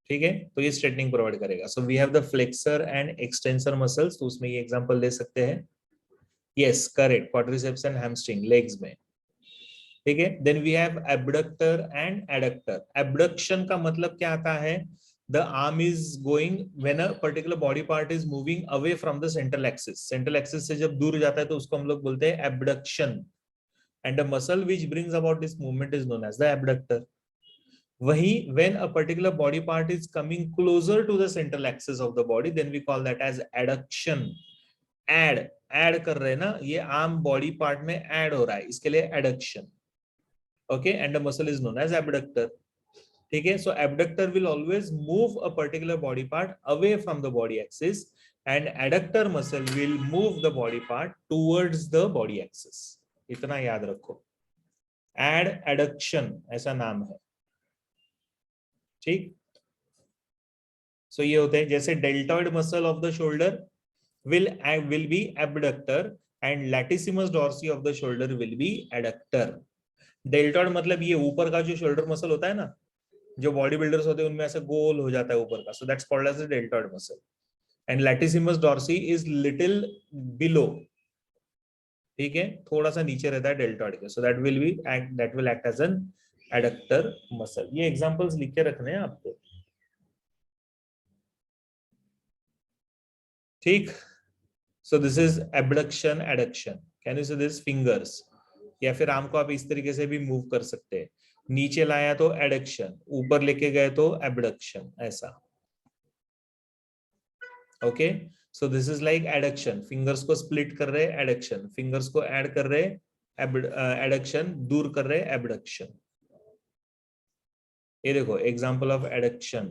ठीक है, तो ये स्ट्रेटनिंग प्रोवाइड करेगा. So we have the flexor and extensor muscles, तो उसमें ये example दे सकते हैं. Yes correct, quadriceps and hamstring legs में. ठीक है, then we have abductor and adductor. Abduction का मतलब क्या आता है, the arm is going when a particular body part is moving away from the central axis. Central axis से जब दूर जाता है तो उसको हम लोग बोलते हैं abduction, and the muscle which brings about this movement is known as the abductor. वही when a particular body part is coming closer to the central axis of the body, then we call that as adduction. add कर रहे हैं ना, ये arm body part में add हो रहा है, इसके लिए adduction. Okay, and the muscle is known as abductor. ठीक है, so abductor will always move a particular body part away from the body axis, and adductor muscle will move the body part towards the body axis. इतना याद रखो, add adduction ऐसा नाम है. ठीक, सो ये होते हैं, जैसे deltoid muscle of the shoulder will be abductor and latissimus dorsi of the shoulder will be adductor. Deltoid मतलब ये ऊपर का जो शोल्डर मसल होता है ना, जो बॉडी बिल्डर्स होते हैं उनमें ऐसे गोल हो जाता है ऊपर का, so that's called as the deltoid muscle. And latissimus dorsi is little below. ठीक है, थोड़ा सा नीचे रहता है डेल्टॉइड के, so that will act as an adductor muscle. ये एग्जांपल्स लिख के रखने हैं आपको. ठीक, so this is abduction adduction. Can you see this fingers, या फिर आर्म को आप इस तरीके से भी मूव कर सकते हैं. नीचे लाया तो एडक्शन, ऊपर लेके गए तो एब्डक्शन, ऐसा. Okay, so this is like adduction. Fingers को स्प्लिट कर रहे एडक्शन, फिंगर्स को ऐड कर रहे एडक्शन, दूर कर रहे एब्डक्शन. ये देखो एग्जांपल ऑफ एडक्शन.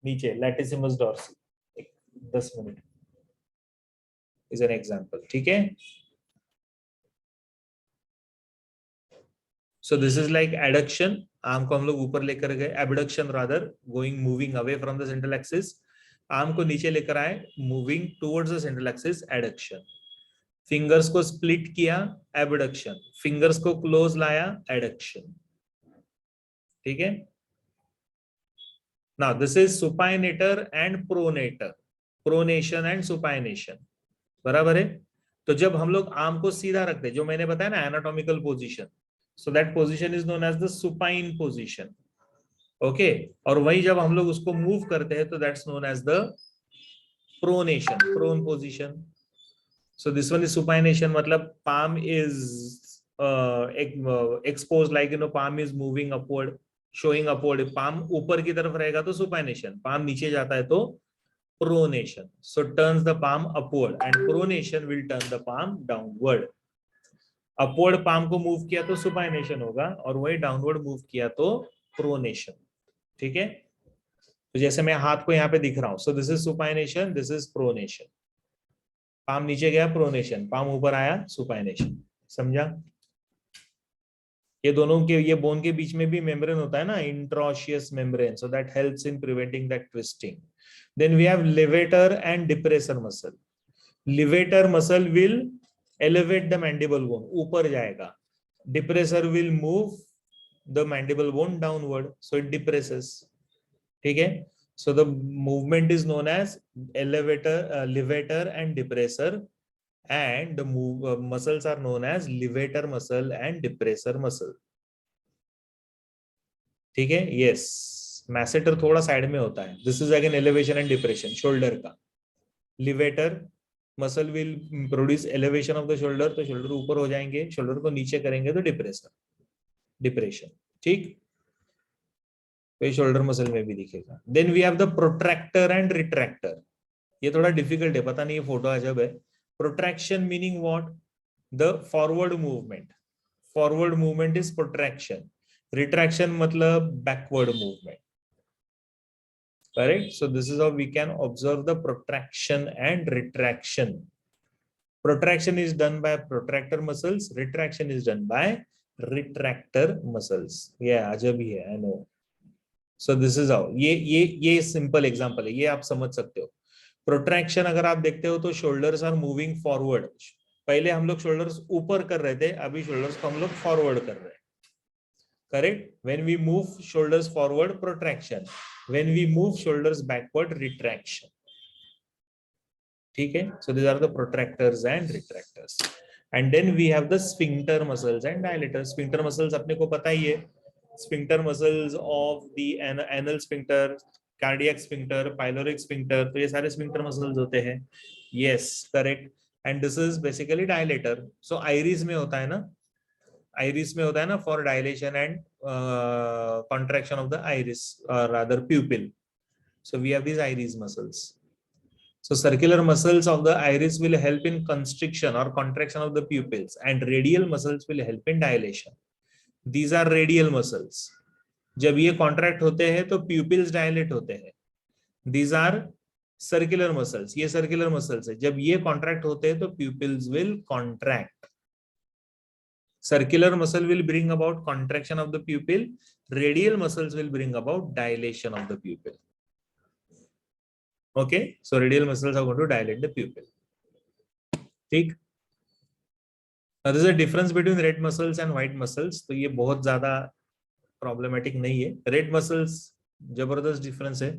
नीचे latissimus dorsi, 10 minute is an example. ठीक है, so this is like adduction. Arm को हम लोग ऊपर लेकर गए, abduction rather, going moving away from the central axis. Arm को नीचे लेकर आए, moving towards the central axis, adduction. Fingers को स्प्लिट किया, एबडक्शन. फिंगर्स को क्लोज लाया, एडक्शन. ठीक है, now this is supinator and pronator, pronation and supination. बराबर है. तो जब हम लोग आर्म को सीधा रखते हैं, जो मैंने बताया ना anatomical position, so that position is known as the supine position. Okay, और वही जब हम लोग उसको मूव करते हैं तो that's known as the pronation, prone position. So this one is supination, मतलब palm is exposed, like palm is moving upward, showing upward. palm ऊपर की तरफ रहेगा तो सुपाइनेशन, palm नीचे जाता है तो pronation. So turns the palm upward, and pronation will turn the palm downward. Upward palm को मूव किया तो सुपाइनेशन होगा, और वही डाउनवर्ड मूव किया तो प्रोनेशन. ठीक है, तो जैसे मैं हाथ को यहाँ पे दिख रहा हूं, सो this is supination, this is pronation. Palm नीचे गया प्रोनेशन, पाम ऊपर आया सुपाइनेशन. समझा? ये दोनों के, ये बोन के बीच में भी मेम्ब्रेन होता है ना, interosseous membrane, so that helps in preventing that twisting. Then we have levator and depressor muscle. Levator muscle will elevate the mandible bone, ऊपर जाएगा. Depressor will move the mandible bone downward, so it depresses. ठीक है, so the movement is known as elevator, levator and depressor, and the muscles are known as levator muscle and depressor muscle. ठीक है, yes, masseter थोड़ा side में होता है. This is again elevation and depression, shoulder का. Levator muscle will produce elevation of the shoulder, तो shoulder ऊपर हो जाएंगे, शोल्डर को नीचे करेंगे तो डिप्रेशन, डिप्रेशन. ठीक, तो ये शोल्डर मसल में भी दिखेगा. Then we have the protractor and retractor. ये थोड़ा डिफिकल्ट है, पता नहीं ये फोटो अजब है. Protraction meaning what, the forward movement. Forward movement is protraction. Retraction मतलब backward movement. Correct. So this is how we can observe the protraction and retraction. Protraction is done by protractor muscles. Retraction is done by retractor muscles. Yeah, ajab hi hai, I know. So this is how. ये simple example है. ये आप समझ सकते हो. Protraction अगर आप देखते हो तो shoulders are moving forward. पहले हम लोग shoulders ऊपर कर रहे थे, अभी shoulders को हम लोग forward कर रहे हैं. Correct. When we move shoulders forward, protraction. When we move shoulders backward, retraction. Okay. So these are the protractors and retractors. And then we have the sphincter muscles and dilators. Sphincter muscles अपने को पता ही है. Sphincter muscles of the anal sphincter, cardiac sphincter, pyloric sphincter. तो ये सारे sphincter muscles होते हैं. Yes, correct. And this is basically dilator. So iris में होता है ना? Iris में होता है ना for dilation and contraction of the iris or rather pupil. So we have these iris muscles. So circular muscles of the iris will help in constriction or contraction of the pupils, and radial muscles will help in dilation. These are radial muscles. जब ये contract होते हैं तो pupils dilate होते हैं. These are circular muscles. ये circular muscles है. जब ये contract होते हैं तो pupils will contract. Circular muscle will bring about contraction of the pupil. Radial muscles will bring about dilation of the pupil. Okay, so radial muscles are going to dilate the pupil. ठीक. Now there is a difference between red muscles and white muscles. तो ये बहुत ज़्यादा problematic नहीं है. Red muscles जबरदस्त difference है.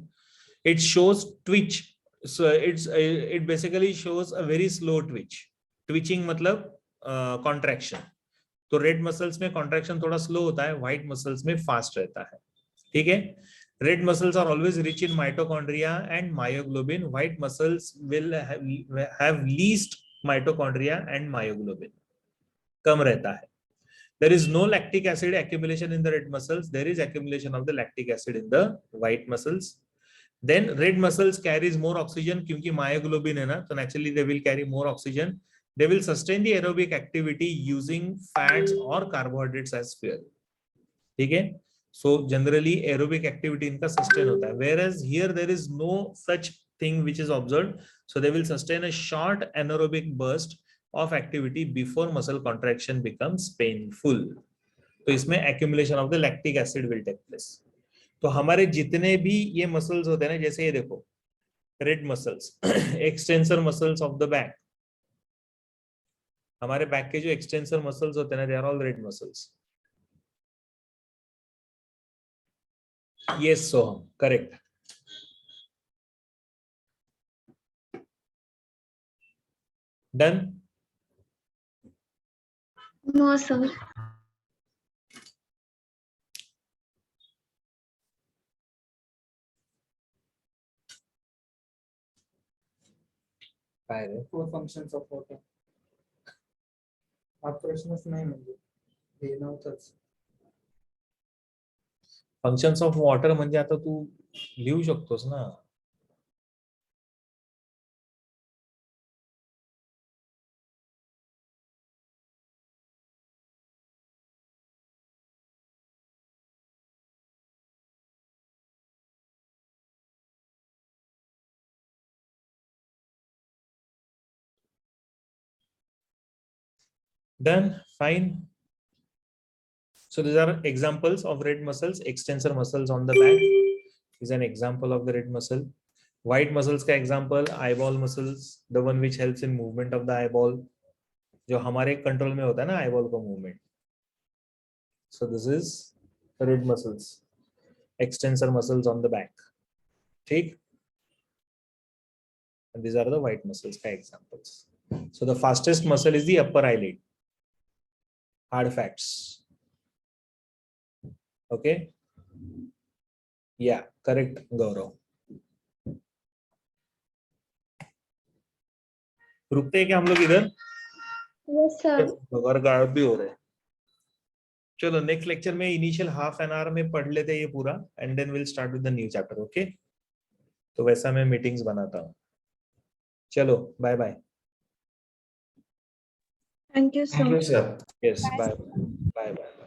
It shows twitch. So it basically shows a very slow twitch. Twitching मतलब contraction. तो रेड मसल्स में कॉन्ट्रैक्शन थोड़ा स्लो होता है, व्हाइट मसल्स में फास्ट रहता है. ठीक है. Red muscles are always rich in mitochondria and myoglobin. White muscles will have least mitochondria and myoglobin. कम रहता है. There is no lactic acid accumulation in the red muscles. There is accumulation of the lactic acid in the white muscles. Then red muscles carries more oxygen क्योंकि myoglobin है ना, तो naturally they will carry more oxygen. They will sustain the aerobic activity using fats or carbohydrates as fuel. ठीक है. So generally aerobic activity इनका sustain होता है. Whereas here there is no such thing which is observed. So they will sustain a short anaerobic burst of activity before muscle contraction becomes painful. तो इसमें accumulation of the lactic acid will take place. तो हमारे जितने भी ये muscles होते हैं ना, जैसे ये देखो red muscles, extensor muscles of the back. हमारे बैक के जो एक्सटेंसर मसल्स होते हैं ना, they are all red muscles. Yes Soham, correct. Done. No sir. काय रे. Four functions of water. हा प्रश्नच नाही म्हणजे हे नव्हतंच. फंक्शन्स ऑफ वॉटर म्हणजे आता तू लिहू शकतोस ना. Done. Fine. So these are examples of red muscles. Extensor muscles on the back is an example of the red muscle. White muscles का example eyeball muscles, the one which helps in movement of the eyeball. जो हमारे control में होता है ना eyeball का movement. So this is red muscles. Extensor muscles on the back. ठीक. And these are the white muscles का examples. So the fastest muscle is the upper eyelid. Hard facts. Okay. Yeah, correct, Gaurav. रुकते हैं क्या हम लोग इधर? Yes sir. और गायब भी हो रहे हैं. चलो नेक्स्ट लेक्चर में इनिशियल हाफ एन आवर में पढ़ लेते हैं ये पूरा, and then will start with the new chapter. Okay. तो वैसा मैं मीटिंग्स बनाता हूँ. चलो bye bye. Thank you sir. Yes bye bye bye.